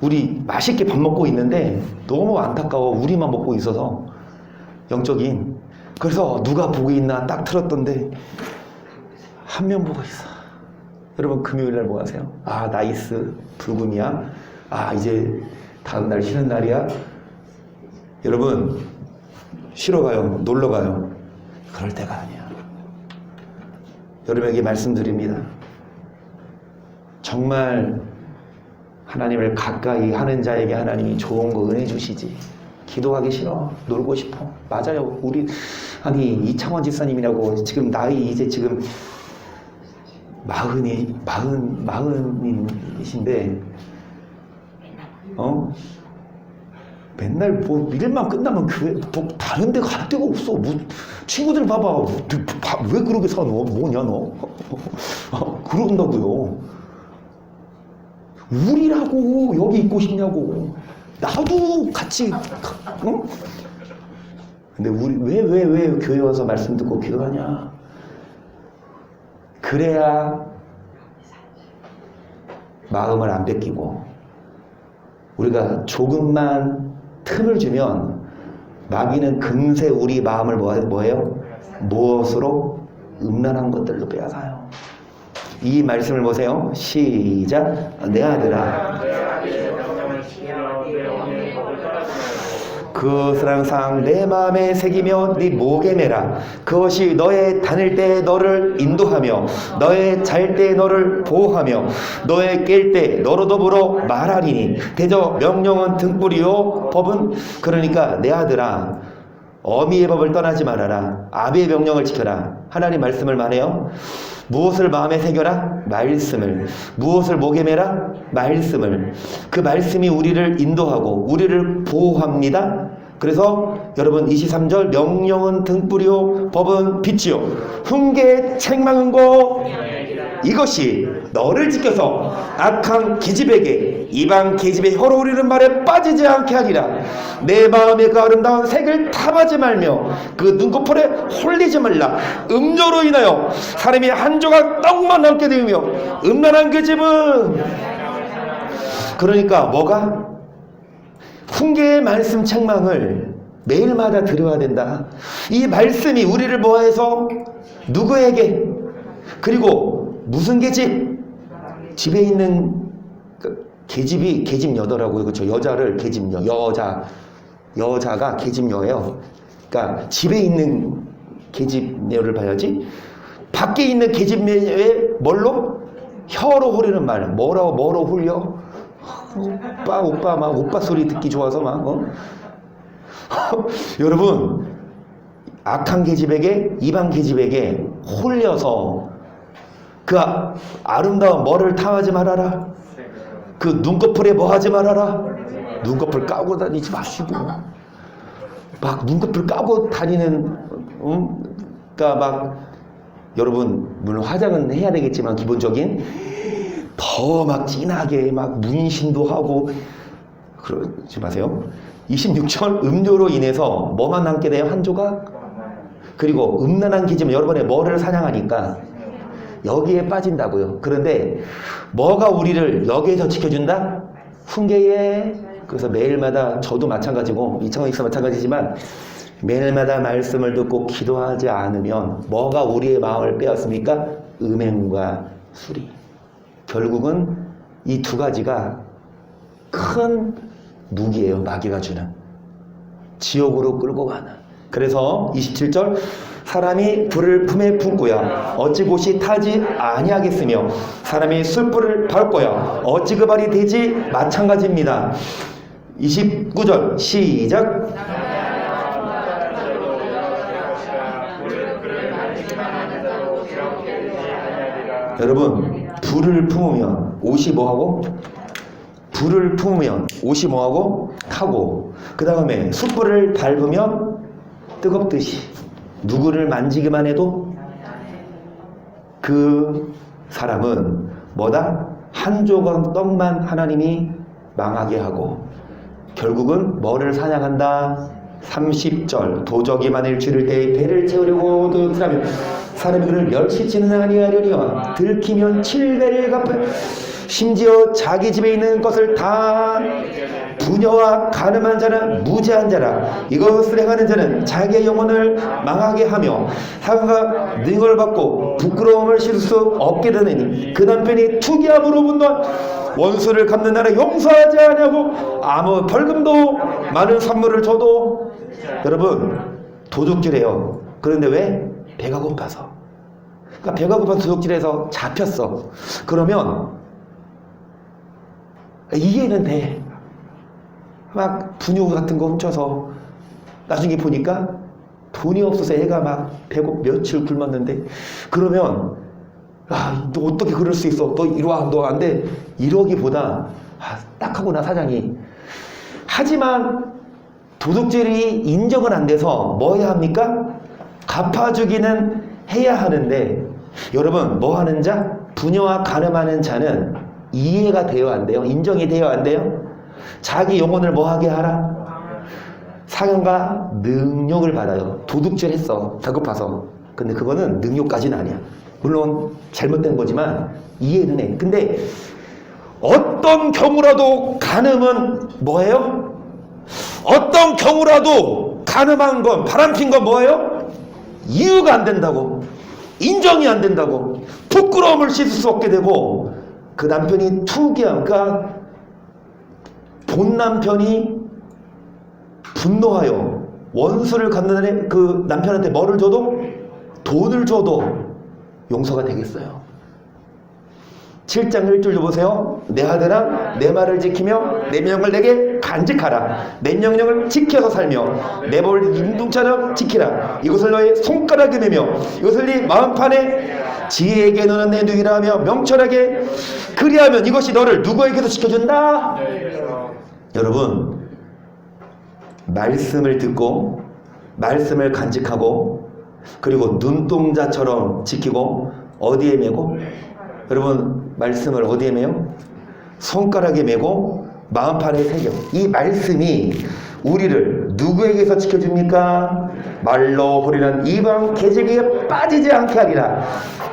우리 맛있게 밥 먹고 있는데 너무 안타까워. 우리만 먹고 있어서 영적인. 그래서 누가 보고 있나 딱 틀었던데 한 명 보고 있어. 여러분 금요일 날 뭐 하세요? 아, 나이스 불금이야. 아, 이제 다음 날 쉬는 날이야. 여러분 쉬러 가요. 놀러 가요. 그럴 때가 아니야. 여러분에게 말씀드립니다. 정말 하나님을 가까이 하는 자에게 하나님이 좋은 거 은혜 주시지. 기도하기 싫어. 놀고 싶어. 맞아요. 우리 아니 이창원 집사님이라고 지금 나이 이제 지금 마흔이신데 맨날 뭐 일만 끝나면 교회 뭐 다른 데 갈 데가 없어. 뭐 친구들 봐봐. 왜 그렇게 사노? 뭐냐 너? 그런다고요. 우리라고 여기 있고 싶냐고. 나도 같이 근데 우리 왜 교회 와서 말씀 듣고 기도하냐? 그래야 마음을 안 뺏기고 우리가 조금만 틈을 주면 마귀는 금세 우리 마음을 뭐예요? 무엇으로? 음란한 것들로 빼앗아요. 이 말씀을 보세요. 시작. 내 아들아, 그것을 항상 내 마음에 새기며 네 목에 매라. 그것이 너의 다닐 때 너를 인도하며 너의 잘 때 너를 보호하며 너의 깰 때 너로 더불어 말하리니 대저 명령은 등불이요 법은. 그러니까 내 아들아, 어미의 법을 떠나지 말아라. 아비의 명령을 지켜라. 하나님 말씀을 말해요. 무엇을 마음에 새겨라? 말씀을. 무엇을 목에 매라? 말씀을. 그 말씀이 우리를 인도하고 우리를 보호합니다. 그래서 여러분 23절 명령은 등불이요 법은 빛이요 훈계의 책망은 고 이것이 너를 지켜서 악한 계집에게 이방 계집의 혀로 우리는 말에 빠지지 않게 하리라. 내 마음에 그 아름다운 색을 탐하지 말며 그 눈꺼풀에 홀리지 말라. 음료로 인하여 사람이 한 조각 떡만 남게 되며 음란한 계집은. 그러니까 뭐가? 훈계의 말씀 책망을 매일마다 들어야 된다. 이 말씀이 우리를 뭐해서 누구에게, 그리고 무슨 계집? 집에 있는 계집이 계집여더라고요. 그렇죠? 여자를 계집여, 여자가 계집여예요. 그러니까 집에 있는 계집여를 봐야지. 밖에 있는 계집여에 뭘로? 혀로 홀리는 말. 뭐로 홀려? 오빠 막 오빠 소리 듣기 좋아서 막 여러분, 악한 계집에게 이방 계집에게 홀려서 그 아름다운 뭐를 탐하지 말아라. 그 눈꺼풀에 뭐 하지 말아라. 눈꺼풀 까고 다니지 마시고 막 눈꺼풀 까고 다니는 그러니까 막 여러분 물론 화장은 해야 되겠지만 기본적인 더 막 진하게 막 문신도 하고 그러지 마세요. 26절 음료로 인해서 뭐만 남게 돼요? 한 조각? 그리고 음란한 기지면 여러분의 뭐를 사냥하니까 여기에 빠진다고요. 그런데 뭐가 우리를 여기에서 지켜준다? 훈계에. 그래서 매일마다 저도 마찬가지고 이창원 목사 마찬가지지만 매일마다 말씀을 듣고 기도하지 않으면 뭐가 우리의 마음을 빼앗습니까? 음행과 술이. 결국은 이 두 가지가 큰 무기예요. 마귀가 주는. 지옥으로 끌고 가는. 그래서 27절 사람이 불을 품에 품고야 어찌 곳이 타지 아니하겠으며 사람이 숯불을 밟고야 어찌 그 발이 되지 마찬가지입니다. 29절 시작. 여러분 불을 품으면 옷이 뭐하고? 불을 품으면 옷이 뭐하고? 타고. 그 다음에 숯불을 밟으면 뜨겁듯이 누구를 만지기만 해도 그 사람은 뭐다? 한 조각 떡만 하나님이 망하게 하고 결국은 뭐를 사냥한다? 30절 도적이 만일 줄일 때 배를 채우려고 그 사람이 사람이 그를 멸시치는 아니하려니와 들키면 7배를 갚아 심지어 자기 집에 있는 것을 다 부녀와 가늠한 자는 무죄한 자라. 이것을 행하는 자는 자기의 영혼을 망하게 하며 사관과 능을 받고 부끄러움을 실 수 없게 되느니 그 남편이 투기함으로 분노한 원수를 갚는 나라 용서하지 아니하고 아무 벌금도 많은 선물을 줘도. 여러분 도둑질해요. 그런데 왜? 배가 고파서. 그러니까 배가 고파서 도둑질해서 잡혔어. 그러면 이해는 돼. 막 분유 같은 거 훔쳐서 나중에 보니까 돈이 없어서 애가 막 배고 며칠 굶었는데, 그러면 너 어떻게 그럴 수 있어? 너 이리 와, 너 안 돼. 이러기보다 딱 하구나 사장이. 하지만 도둑질이 인정은 안 돼서 뭐 해야 합니까? 갚아주기는 해야 하는데, 여러분 뭐 하는 자? 부녀와 가늠하는 자는 이해가 돼요, 안 돼요? 인정이 돼요, 안 돼요? 자기 영혼을 뭐 하게 하라? 사형과 능욕을 받아요. 도둑질 했어, 배고파서. 근데 그거는 능욕까지는 아니야. 물론 잘못된 거지만 이해는 해. 근데 어떤 경우라도 간음은 뭐예요? 어떤 경우라도 간음한 건, 바람핀 건 뭐예요? 이유가 안 된다고, 인정이 안 된다고, 부끄러움을 씻을 수 없게 되고, 그 남편이 투기함, 그러니까 본 남편이 분노하여 원수를 갚는 그 남편한테 뭐를 줘도, 돈을 줘도 용서가 되겠어요. 7장 1절 보세요. 내 아들아 내 말을 지키며 내 명령을 내게 간직하라. 내 명령을 지켜서 살며 내 법을 인둥처럼 지키라. 이것을 너의 손가락에 매며 이것을 네 마음판에 지혜에게 너는 내 누이라 하며 명철하게 그리하면 이것이 너를 누구에게도 지켜준다. 여러분 말씀을 듣고 말씀을 간직하고 그리고 눈동자처럼 지키고 어디에 매고? 여러분 말씀을 어디에 매요? 손가락에 매고 마음판에 새겨. 이 말씀이 우리를 누구에게서 지켜줍니까? 말로 호리는 이방 계집에게 빠지지 않게 하리라.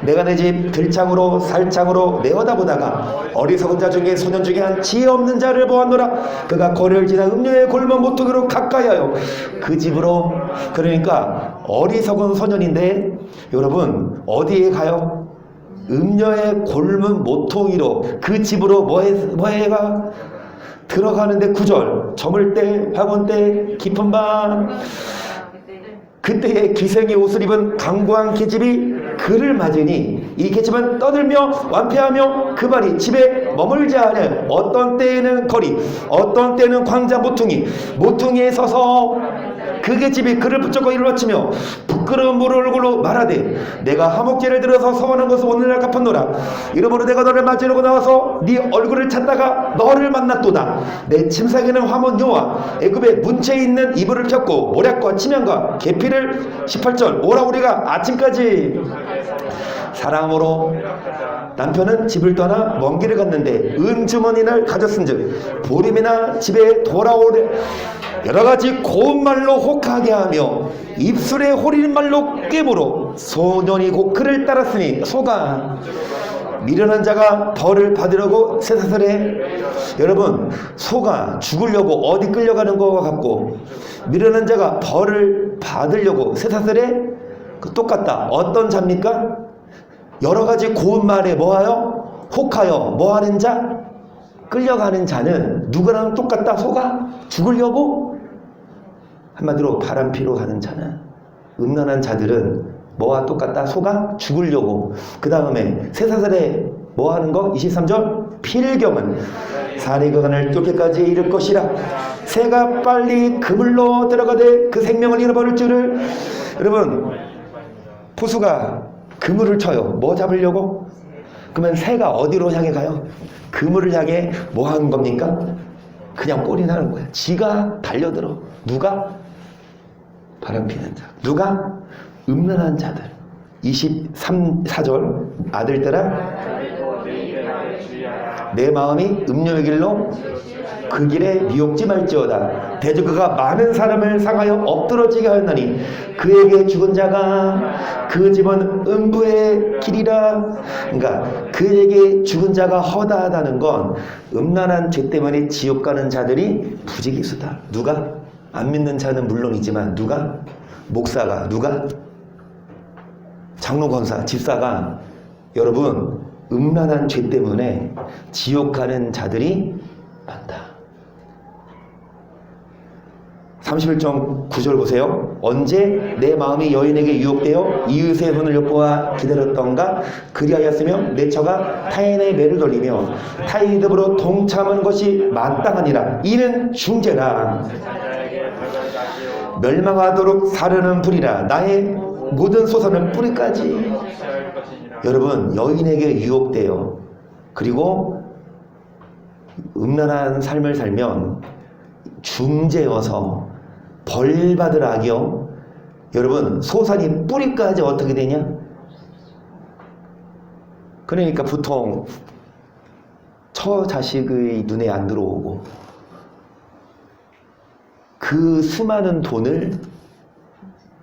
내가 내 집 들창으로 살창으로 내어다 보다가 어리석은 자 중에 소년 중에 한 지혜 없는 자를 보았노라. 그가 거리를 지나 음료의 골목 모퉁이로 가까이 하여 그 집으로. 그러니까 어리석은 소년인데 여러분 어디에 가요? 음녀의 골문 모퉁이로 그 집으로 뭐해가 들어가는데 9절 저물 때 황혼 때 깊은 밤 그때의 기생의 옷을 입은 강고한 계집이 그를 맞으니 이 계집은 떠들며 완패하며 그 발이 집에 머물지 않아요. 어떤 때에는 거리 어떤 때는 광자 모퉁이에 서서 그 계집이 그를 붙잡고 이를 맞추며 부끄러운 물을 얼굴로 말하되 내가 하목제를 들어서 서원한 것을 오늘날 갚았노라. 이러므로 내가 너를 맞으려고 나와서 네 얼굴을 찾다가 너를 만났도다. 내 침상에는 화몬 여호와 애굽의 문체에 있는 이불을 폈고 모략과 침향과 계피를 18절 오라 우리가 아침까지 사랑으로. 남편은 집을 떠나 먼 길을 갔는데 은주머니를 가졌은즉 보림이나 집에 돌아오래 여러가지 고운 말로 혹하게 하며 입술에 호리는 말로 꾀물어 소년이 곧 그를 따랐으니 소가 미련한 자가 벌을 받으려고 쇠사슬해. 여러분 소가 죽으려고 어디 끌려가는 것과 같고 미련한 자가 벌을 받으려고 쇠사슬해. 그 똑같다. 어떤 자입니까? 여러가지 고운 말에 뭐하여? 혹하여 뭐하는 자? 끌려가는 자는 누구랑 똑같다? 소가 죽으려고? 한마디로 바람피로 가는 자는, 음란한 자들은 뭐와 똑같다? 소가 죽으려고. 그 다음에 쇠사슬에 뭐하는 거? 23절 필경은 산의 그간을 뚫게까지 이를 것이라. 새가 빨리 그물로 들어가되 그 생명을 잃어버릴 줄을. 여러분 포수가 그물을 쳐요. 뭐 잡으려고? 그러면 새가 어디로 향해 가요? 그물을 향해 뭐 하는 겁니까? 그냥 꼴이 나는 거야. 지가 달려들어. 누가? 바람피는 자. 누가? 음란한 자들. 24절 아들들아 내 마음이 음료의 길로 그 길에 미혹지 말지어다. 대저 그가 많은 사람을 상하여 엎드러지게 하였나니 그에게 죽은 자가 그 집은 음부의 길이라. 그러니까 그에게 죽은 자가 허다하다는 건 음란한 죄 때문에 지옥 가는 자들이 부지기수다. 누가? 안 믿는 자는 물론이지만 누가? 목사가, 누가? 장로, 권사, 집사가, 여러분 음란한 죄 때문에 지옥 가는 자들이 많다. 31장 9절 보세요. 언제 내 마음이 여인에게 유혹되어 이웃의 손을 엿보아 기다렸던가 그리하였으며 내 처가 타인의 매를 돌리며 타인의 듭으로 동참하는 것이 마땅하니라. 이는 중재라. 멸망하도록 사르는 불이라. 나의 모든 소산은 뿌리까지. 여러분 여인에게 유혹돼요. 그리고 음란한 삶을 살면 중재여서 벌받을 악이요. 여러분 소산이 뿌리까지 어떻게 되냐? 그러니까 보통 처자식의 눈에 안 들어오고 그 수많은 돈을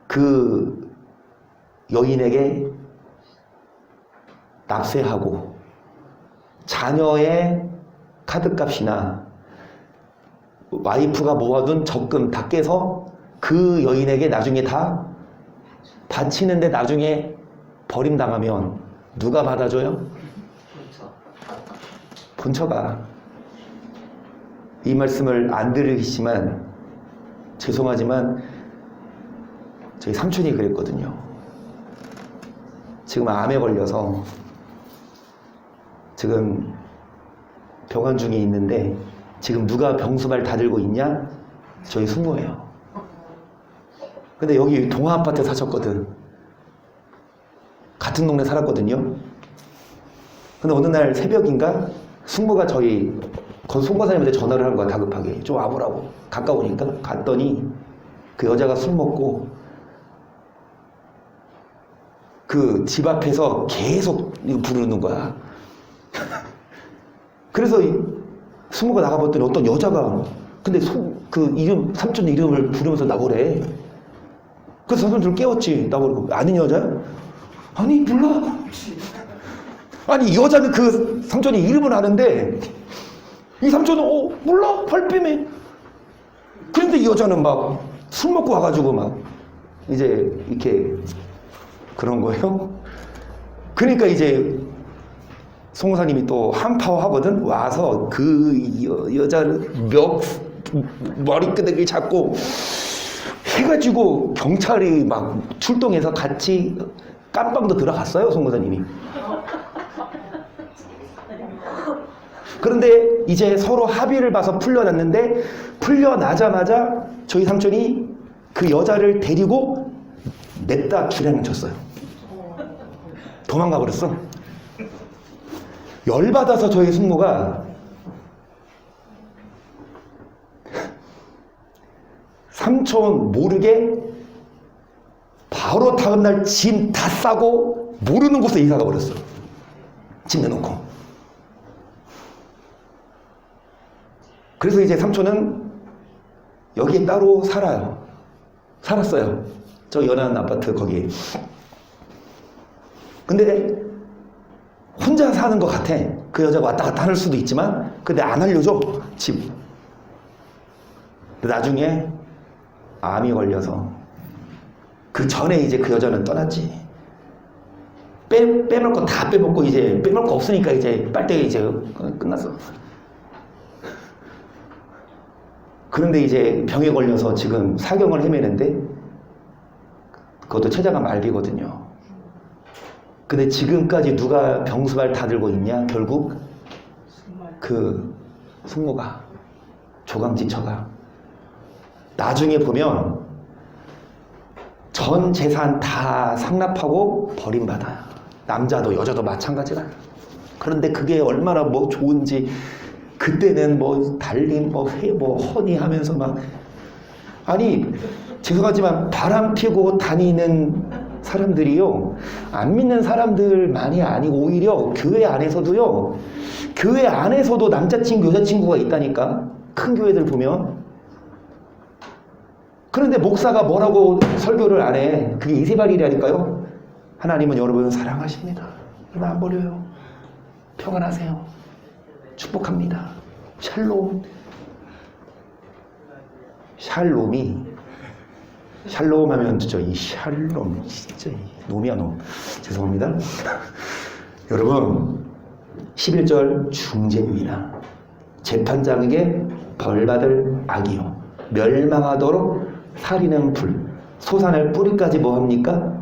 그 여인에게 납세하고 자녀의 카드값이나 와이프가 모아둔 적금 다 깨서 그 여인에게 나중에 다 바치는데 나중에 버림당하면 누가 받아줘요? 본처가. 이 말씀을 안 들으시지만 죄송하지만 저희 삼촌이 그랬거든요. 지금 암에 걸려서 지금 병원 중에 있는데 지금 누가 병수발 다 들고 있냐? 저희 숙모예요. 근데 여기 동아 아파트 사셨거든. 같은 동네 살았거든요. 근데 어느 날 새벽인가 숙모가 저희 송과사님한테 전화를 한 거야. 다급하게 좀 와보라고. 가까우니까 갔더니 그 여자가 술 먹고 그 집 앞에서 계속 이거 부르는 거야. 그래서 숙모가 나가봤더니 어떤 여자가 근데 그 이름 삼촌 이름을 부르면서 나보래. 그래서 삼촌을 깨웠지. 나보고 아는 여자야? 아니 몰라. 아니 이 여자는 그 삼촌이 이름을 아는데 이 삼촌은 몰라 발뺌해. 그런데 이 여자는 막 술 먹고 와가지고 막 이제 이렇게 그런 거예요. 그러니까 이제 송사님이 또 한파워 하거든. 와서 그 여자를 머리끄댕이를 잡고 해가지고 경찰이 막 출동해서 같이 깜빵도 들어갔어요. 송사님이. 그런데 이제 서로 합의를 봐서 풀려났는데 풀려나자마자 저희 삼촌이 그 여자를 데리고 냈다 주량을 쳤어요. 도망가 버렸어. 열받아서 저희 숙모가 삼촌 모르게 바로 다음날 짐 다 싸고 모르는 곳에 이사가 버렸어. 짐 내놓고. 그래서 이제 삼촌은 여기에 따로 살았어요. 저 연안 아파트 거기에. 근데 혼자 사는 것 같아. 그 여자가 왔다 갔다 할 수도 있지만 근데 안 알려줘. 집. 나중에 암이 걸려서 그 전에 이제 그 여자는 떠났지. 빼먹고 다 빼먹고 이제 빼먹을 거 없으니까 이제 빨대 이제 끝났어. 그런데 이제 병에 걸려서 지금 사경을 헤매는데 그것도 최자가 말기거든요. 근데 지금까지 누가 병수발 다 들고 있냐? 결국 그 숙모가 조강지처가 나중에 보면 전 재산 다 상납하고 버림받아요. 남자도 여자도 마찬가지라. 그런데 그게 얼마나 뭐 좋은지 그때는 뭐 달림 뭐 허니 하면서 막 아니 죄송하지만 바람 피고 다니는 사람들이요 안 믿는 사람들만이 아니고 오히려 교회 안에서도요 교회 안에서도 남자친구 여자친구가 있다니까. 큰 교회들 보면. 그런데 목사가 뭐라고 설교를 안 해. 그게 이세발이라니까요. 하나님은 여러분을 사랑하십니다. 그러나 안 버려요. 평안하세요. 축복합니다. 샬롬. 샬롬 하면 진짜 이 샬롬 진짜 놈이야 놈. 죄송합니다. 여러분 11절 중재입니다. 재판장에게 벌받을 악이요 멸망하도록 살이는 불 솟아날 뿌리까지 뭐합니까?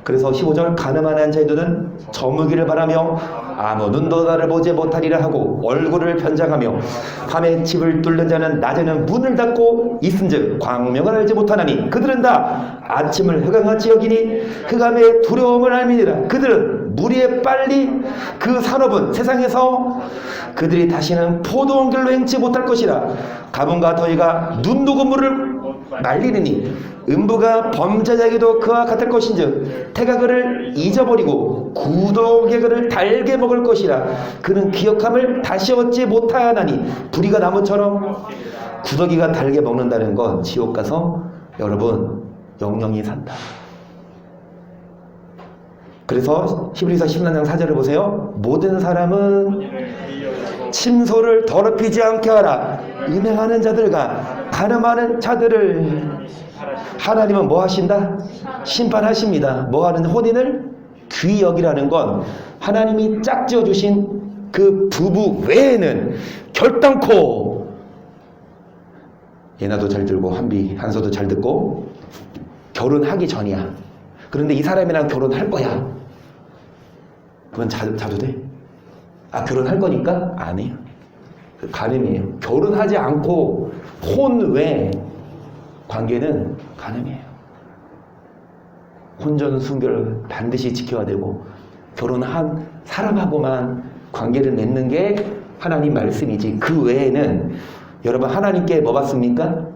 그래서 15절 가늠한 자들은 저무기를 바라며 아무 눈도 나를 보지 못하리라 하고 얼굴을 변장하며 밤에 집을 뚫는 자는 낮에는 문을 닫고 있은즉 광명을 알지 못하나니 그들은 다 아침을 흑암같이 여기니 흑암의 두려움을 알미니라. 그들은 무리에 빨리 그 산업은 세상에서 그들이 다시는 포도원 길로 행치 못할 것이라. 가뭄과 더위가 눈 녹은 물을 말리느니 음부가 범죄자에게도 그와 같을 것인즉 태가 그를 잊어버리고 구더기가 그를 달게 먹을 것이라. 그는 기억함을 다시 얻지 못하나니 불의가 나무처럼 구더기가 달게 먹는다는 건 지옥 가서 여러분 영영이 산다. 그래서 히브리서 14장 4절을 보세요. 모든 사람은 침소를 더럽히지 않게 하라. 음행하는 자들과 가늠하는 자들을 하나님은 뭐 하신다? 심판하십니다. 뭐 하는 혼인을 귀히 여기라는 건 하나님이 짝지어 주신 그 부부 외에는 결단코 예나도 잘 들고 한소도 잘 듣고 결혼하기 전이야. 그런데 이 사람이랑 결혼할 거야. 그건 자도 돼? 아 결혼할 거니까? 안 해요. 간음이에요. 결혼하지 않고 혼 외 관계는 간음이에요. 혼전순결을 반드시 지켜야 되고 결혼한 사람하고만 관계를 맺는 게 하나님 말씀이지 그 외에는 여러분 하나님께 뭐 받습니까?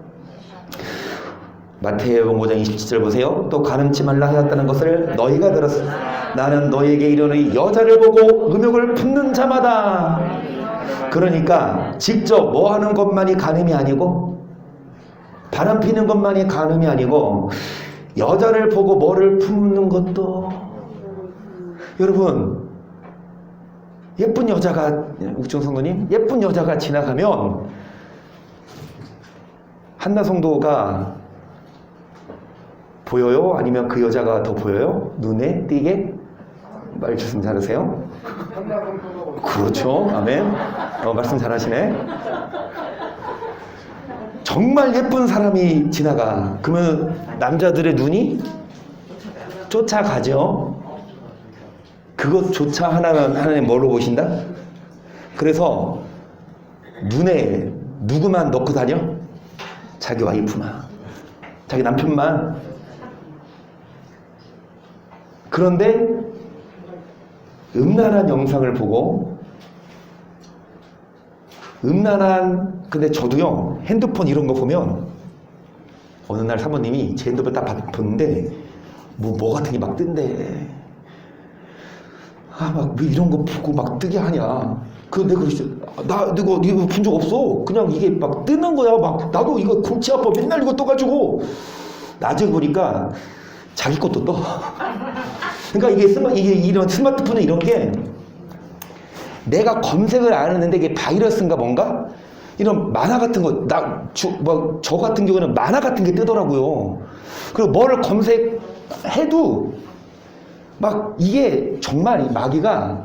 마태복음 5장 27절 보세요. 또 간음치 말라 하였다는 것을 너희가 들었으 나는 너희에게 이르노니 여자를 보고 음욕을 품는 자마다. 그러니까 직접 뭐 하는 것만이 간음이 아니고 바람 피는 것만이 간음이 아니고 여자를 보고 뭐를 품는 것도. 여러분 예쁜 여자가 욱중 성도님 예쁜 여자가 지나가면 한나 성도가 보여요? 아니면 그 여자가 더 보여요? 눈에 띄게? 말씀 잘하세요? 그렇죠. 아멘. 말씀 잘하시네. 정말 예쁜 사람이 지나가. 그러면 남자들의 눈이 쫓아가죠. 그것조차 하나님 뭐로 보신다? 그래서 눈에 누구만 넣고 다녀? 자기 와이프만, 자기 남편만. 그런데 음란한 영상을 보고 근데 저도요 핸드폰 이런 거 보면 어느 날 사모님이 제 핸드폰 딱 봤는데 뭐 같은 게 막 뜬대. 막 왜 이런 거 보고 막 뜨게 하냐. 근데 그러시죠. 이거 본 적 없어. 그냥 이게 막 뜨는 거야. 막 나도 이거 골치 아파. 맨날 이거 떠가지고 나중에 보니까 자기 것도 떠. 그러니까 이게 이런 스마트폰에 이런 게 내가 검색을 안 했는데 이게 바이러스인가 뭔가? 이런 만화 같은 거, 저 같은 경우는 만화 같은 게 뜨더라고요. 그리고 뭐를 검색해도 막 이게 정말 이 마귀가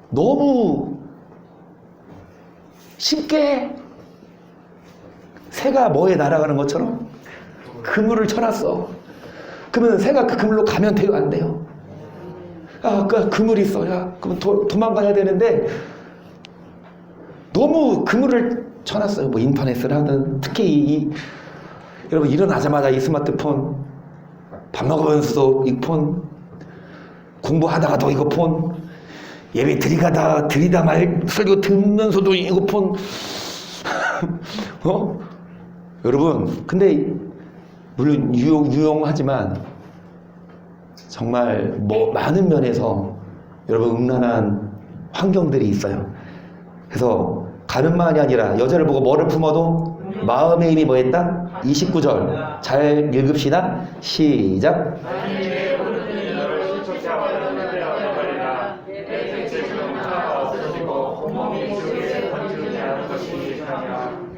너무 쉽게 새가 뭐에 날아가는 것처럼 그물을 쳐놨어. 그러면 새가 그 그물로 가면 돼요? 안 돼요? 그 그물이 있어. 그럼 도망가야 되는데 너무 그물을 쳐놨어요. 뭐 인터넷을 하든 특히 여러분 일어나자마자 이 스마트폰, 밥 먹으면서도 이 폰, 공부하다가도 이거 폰, 예배 드리다 말 설교 듣면서도 이거 폰. 여러분 근데 물론 유용하지만 정말 많은 면에서 여러분 음란한 환경들이 있어요. 그래서 가는만이 아니라 여자를 보고 뭐를 품어도 마음의 힘이 뭐했다? 29절 잘 읽읍시다. 시작.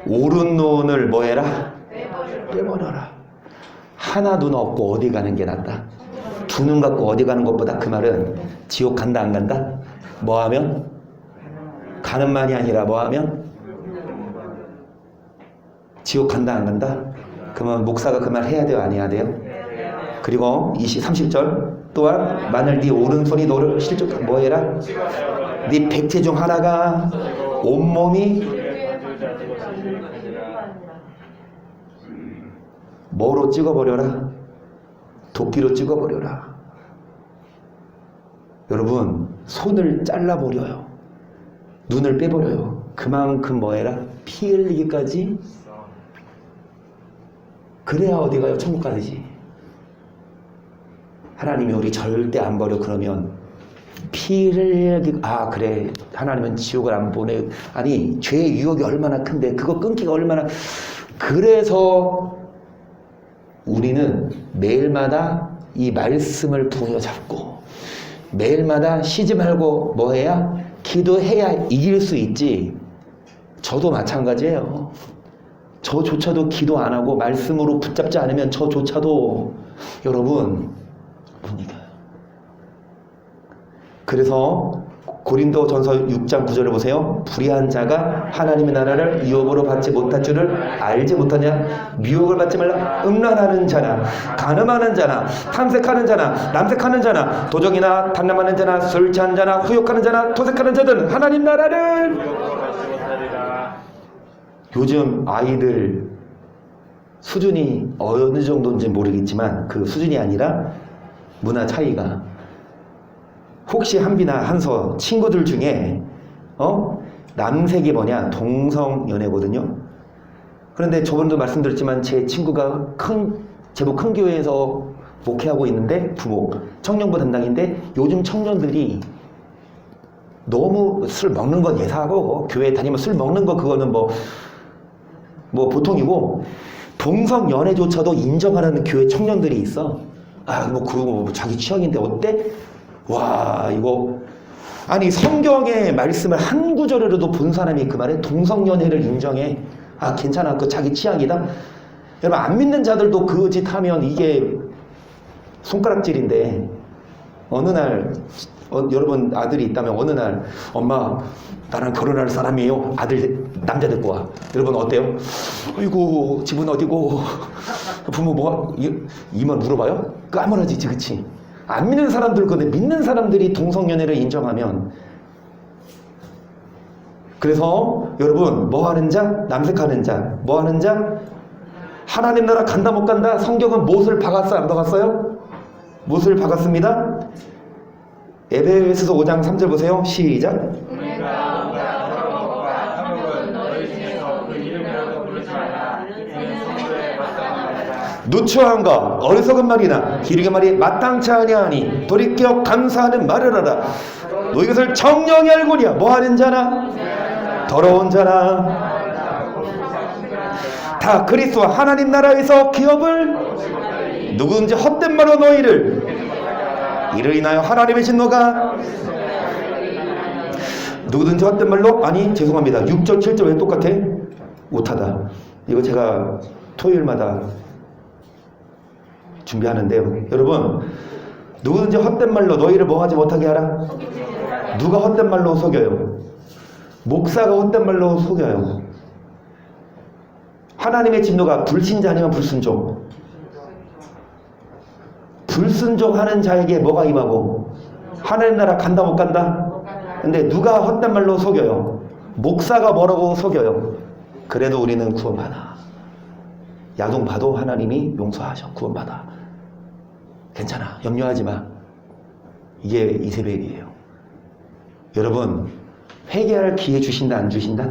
옳은 논을 뭐해라? 빼버려라. 하나 눈 없고 어디 가는 게 낫다. 두 눈 갖고 어디 가는 것보다 그 말은 지옥 간다 안 간다? 뭐하면? 가는만이 아니라 뭐하면? 지옥 간다 안 간다? 그러면 목사가 그 말 해야 돼요 안 해야 돼요? 그리고 30절 또한 만일 네 오른손이 너를 실족 뭐해라? 네 백체 중 하나가 온몸이 뭐로 찍어버려라? 도끼로 찍어버려라. 여러분 손을 잘라버려요. 눈을 빼버려요. 그만큼 뭐해라? 피 흘리기까지. 그래야 어디 가요? 천국 가야지. 하나님이 우리 절대 안 버려. 그러면 피를 그래 하나님은 지옥을 안 보내. 아니 죄의 유혹이 얼마나 큰데 그거 끊기가 얼마나. 그래서 우리는 매일마다 이 말씀을 부여잡고 매일마다 쉬지 말고 뭐 해야? 기도해야 이길 수 있지. 저도 마찬가지예요. 저조차도 기도 안 하고 말씀으로 붙잡지 않으면 저조차도 여러분 못 이겨요. 그래서 고린도전서 6장 9절을 보세요. 불의한 자가 하나님의 나라를 유업으로 받지 못할 줄을 알지 못하냐? 미혹을 받지 말라. 음란하는 자나 간음하는 자나 탐색하는 자나 남색하는 자나 도적이나 탐남하는 자나 술 취한 자나 후욕하는 자나 토색하는 자들은 하나님 나라를 요즘 아이들 수준이 어느 정도인지 모르겠지만 그 수준이 아니라 문화 차이가 혹시 한비나 한서 친구들 중에 남색이 뭐냐? 동성연애거든요. 그런데 저번도 말씀드렸지만 제 친구가 제법 큰 교회에서 목회하고 있는데 부모 청년부 담당인데 요즘 청년들이 너무 술 먹는 건 예사하고 교회 다니면 술 먹는 거 그거는 뭐 보통이고 동성연애조차도 인정하는 교회 청년들이 있어. 그거 자기 취향인데 어때? 와 이거 아니 성경의 말씀을 한 구절이라도 본 사람이 그 말에 동성연애를 인정해. 괜찮아 그 자기 취향이다. 여러분 안 믿는 자들도 그 짓 하면 이게 손가락질인데 어느 날 여러분 아들이 있다면 어느 날 엄마 나랑 결혼할 사람이에요. 아들 남자 데리고 와. 여러분 어때요? 아이고 집은 어디고 부모 뭐 이만 물어봐요? 까무러지지 그치? 안 믿는 사람들 건데 믿는 사람들이 동성연애를 인정하면 그래서 여러분 뭐하는 자? 남색하는 자. 뭐하는 자? 하나님 나라 간다 못 간다? 성경은 못을 박았어요? 안 박았어요? 못을 박았습니다. 에베소서 5장 3절 보세요. 시작. 누추한가 어리석은 말이나 기르게 말이 마땅치 아니하니 돌이켜 감사하는 말을 하라. 너희 것을 정령이 알고냐? 뭐하는 자나 더러운 자나 다 그리스도와 하나님 나라에서 기업을 누구든지 헛된 말로 너희를 이를 인하여 하나님의 진노가 누구든지 헛된 말로 죄송합니다. 6절 7절 왜 똑같아? 못하다. 이거 제가 토요일마다 준비하는데요. 여러분 누구든지 헛된 말로 너희를 뭐하지 못하게 하라. 누가 헛된 말로 속여요? 목사가 헛된 말로 속여요. 하나님의 진노가 불신자 아니면 불순종? 불순종하는 자에게 뭐가 임하고 하나님 나라 간다 못 간다? 근데 누가 헛된 말로 속여요? 목사가 뭐라고 속여요? 그래도 우리는 구원받아. 야동봐도 하나님이 용서하셔. 구원받아. 괜찮아. 염려하지 마. 이게 이세벨이에요. 여러분 회개할 기회 주신다 안 주신다?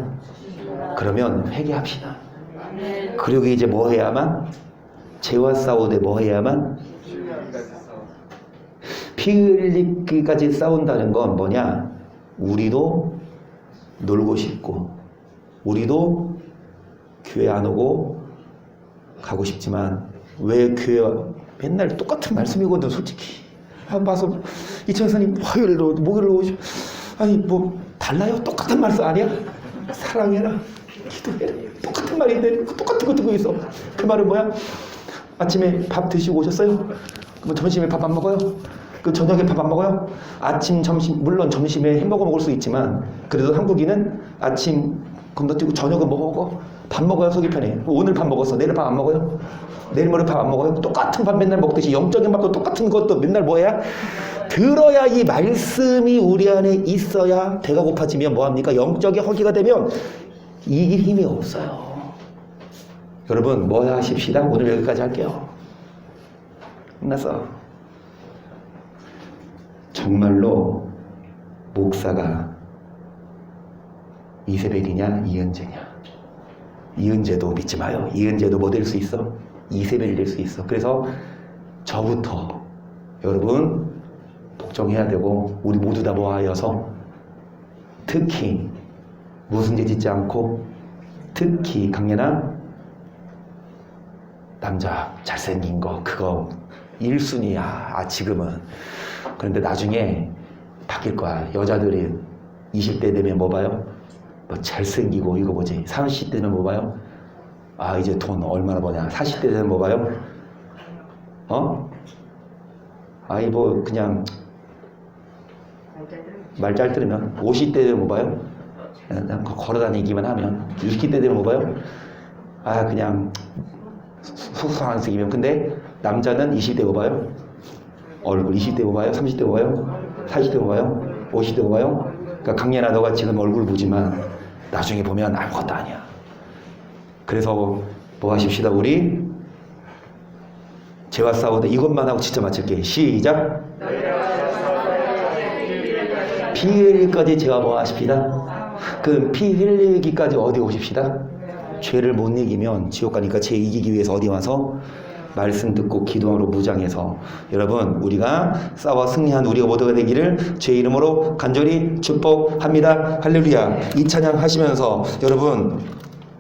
그러면 회개합시다. 그리고 이제 뭐 해야만? 죄와 싸우되 뭐 해야만? 피 흘리기까지 싸운다는 건 뭐냐? 우리도 놀고 싶고 우리도 교회 안 오고 가고 싶지만 왜 교회 맨날 똑같은 말씀이거든 솔직히. 봐서 이천사님 화요일로 목요일로 오시 아니 뭐 달라요? 똑같은 말씀 아니야? 사랑해라 기도해라 똑같은 말인데 똑같은 거 듣고 있어. 그 말은 뭐야? 아침에 밥 드시고 오셨어요? 그럼 점심에 밥 안 먹어요? 그 저녁에 밥 안 먹어요? 아침, 점심, 물론 점심에 햄버거 먹을 수 있지만 그래도 한국인은 아침 건너뛰고 저녁은 뭐 먹어? 밥 먹어야 속이 편해. 오늘 밥 먹었어. 내일 밥 안 먹어요? 내일 모레 밥 안 먹어요? 똑같은 밥 맨날 먹듯이 영적인 밥도 똑같은 것도 맨날 뭐야? 들어야 이 말씀이 우리 안에 있어야 배가 고파지면 뭐합니까? 영적인 허기가 되면 이길 힘이 없어요. 여러분 뭐 하십시다. 오늘 여기까지 할게요. 끝났어. 정말로 목사가 이세벨이냐 이은재냐. 이은재도 믿지 마요. 이은재도 뭐 될 수 있어? 이세벨이 될 수 있어. 그래서 저부터 여러분 복종해야 되고 우리 모두 다 모아여서 특히 무슨 죄 짓지 않고 특히 강렬한 남자 잘생긴 거 그거 1순위야 지금은. 그런데 나중에 바뀔 거야. 여자들이 20대 되면 뭐 봐요? 뭐 잘생기고 이거 뭐지? 30대는 뭐 봐요? 아 이제 돈 얼마나 버냐? 40대 되면 뭐 봐요? 아이 뭐 그냥 말 잘 들으면 50대 되면 뭐 봐요? 그냥 걸어다니기만 하면 60대 되면 뭐 봐요? 아 그냥 소소한 색이면. 근데 남자는 20대 뭐 봐요? 얼굴 20대 뭐 봐요? 30대 뭐 봐요? 40대 뭐 봐요? 50대 뭐 봐요? 그러니까 강렬아 너가 지금 얼굴 보지만 나중에 보면 아무것도 아니야. 그래서 뭐 하십시다. 우리 죄와 싸우다 이것만 하고 진짜 마칠게. 시작. 피 흘리기까지 죄와 뭐 하십시다. 그 피 흘리기까지 어디 오십시다. 죄를 못 이기면 지옥 가니까 죄 이기기 위해서 어디 와서 말씀 듣고 기도하러 무장해서 여러분 우리가 싸워 승리한 우리가 모두가 되기를 주의 이름으로 간절히 축복합니다. 할렐루야. 이 찬양 하시면서 여러분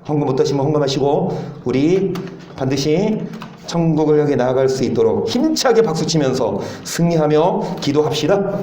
헌금 못 하시면 헌금하시고 우리 반드시 천국을 향해 나아갈 수 있도록 힘차게 박수치면서 승리하며 기도합시다.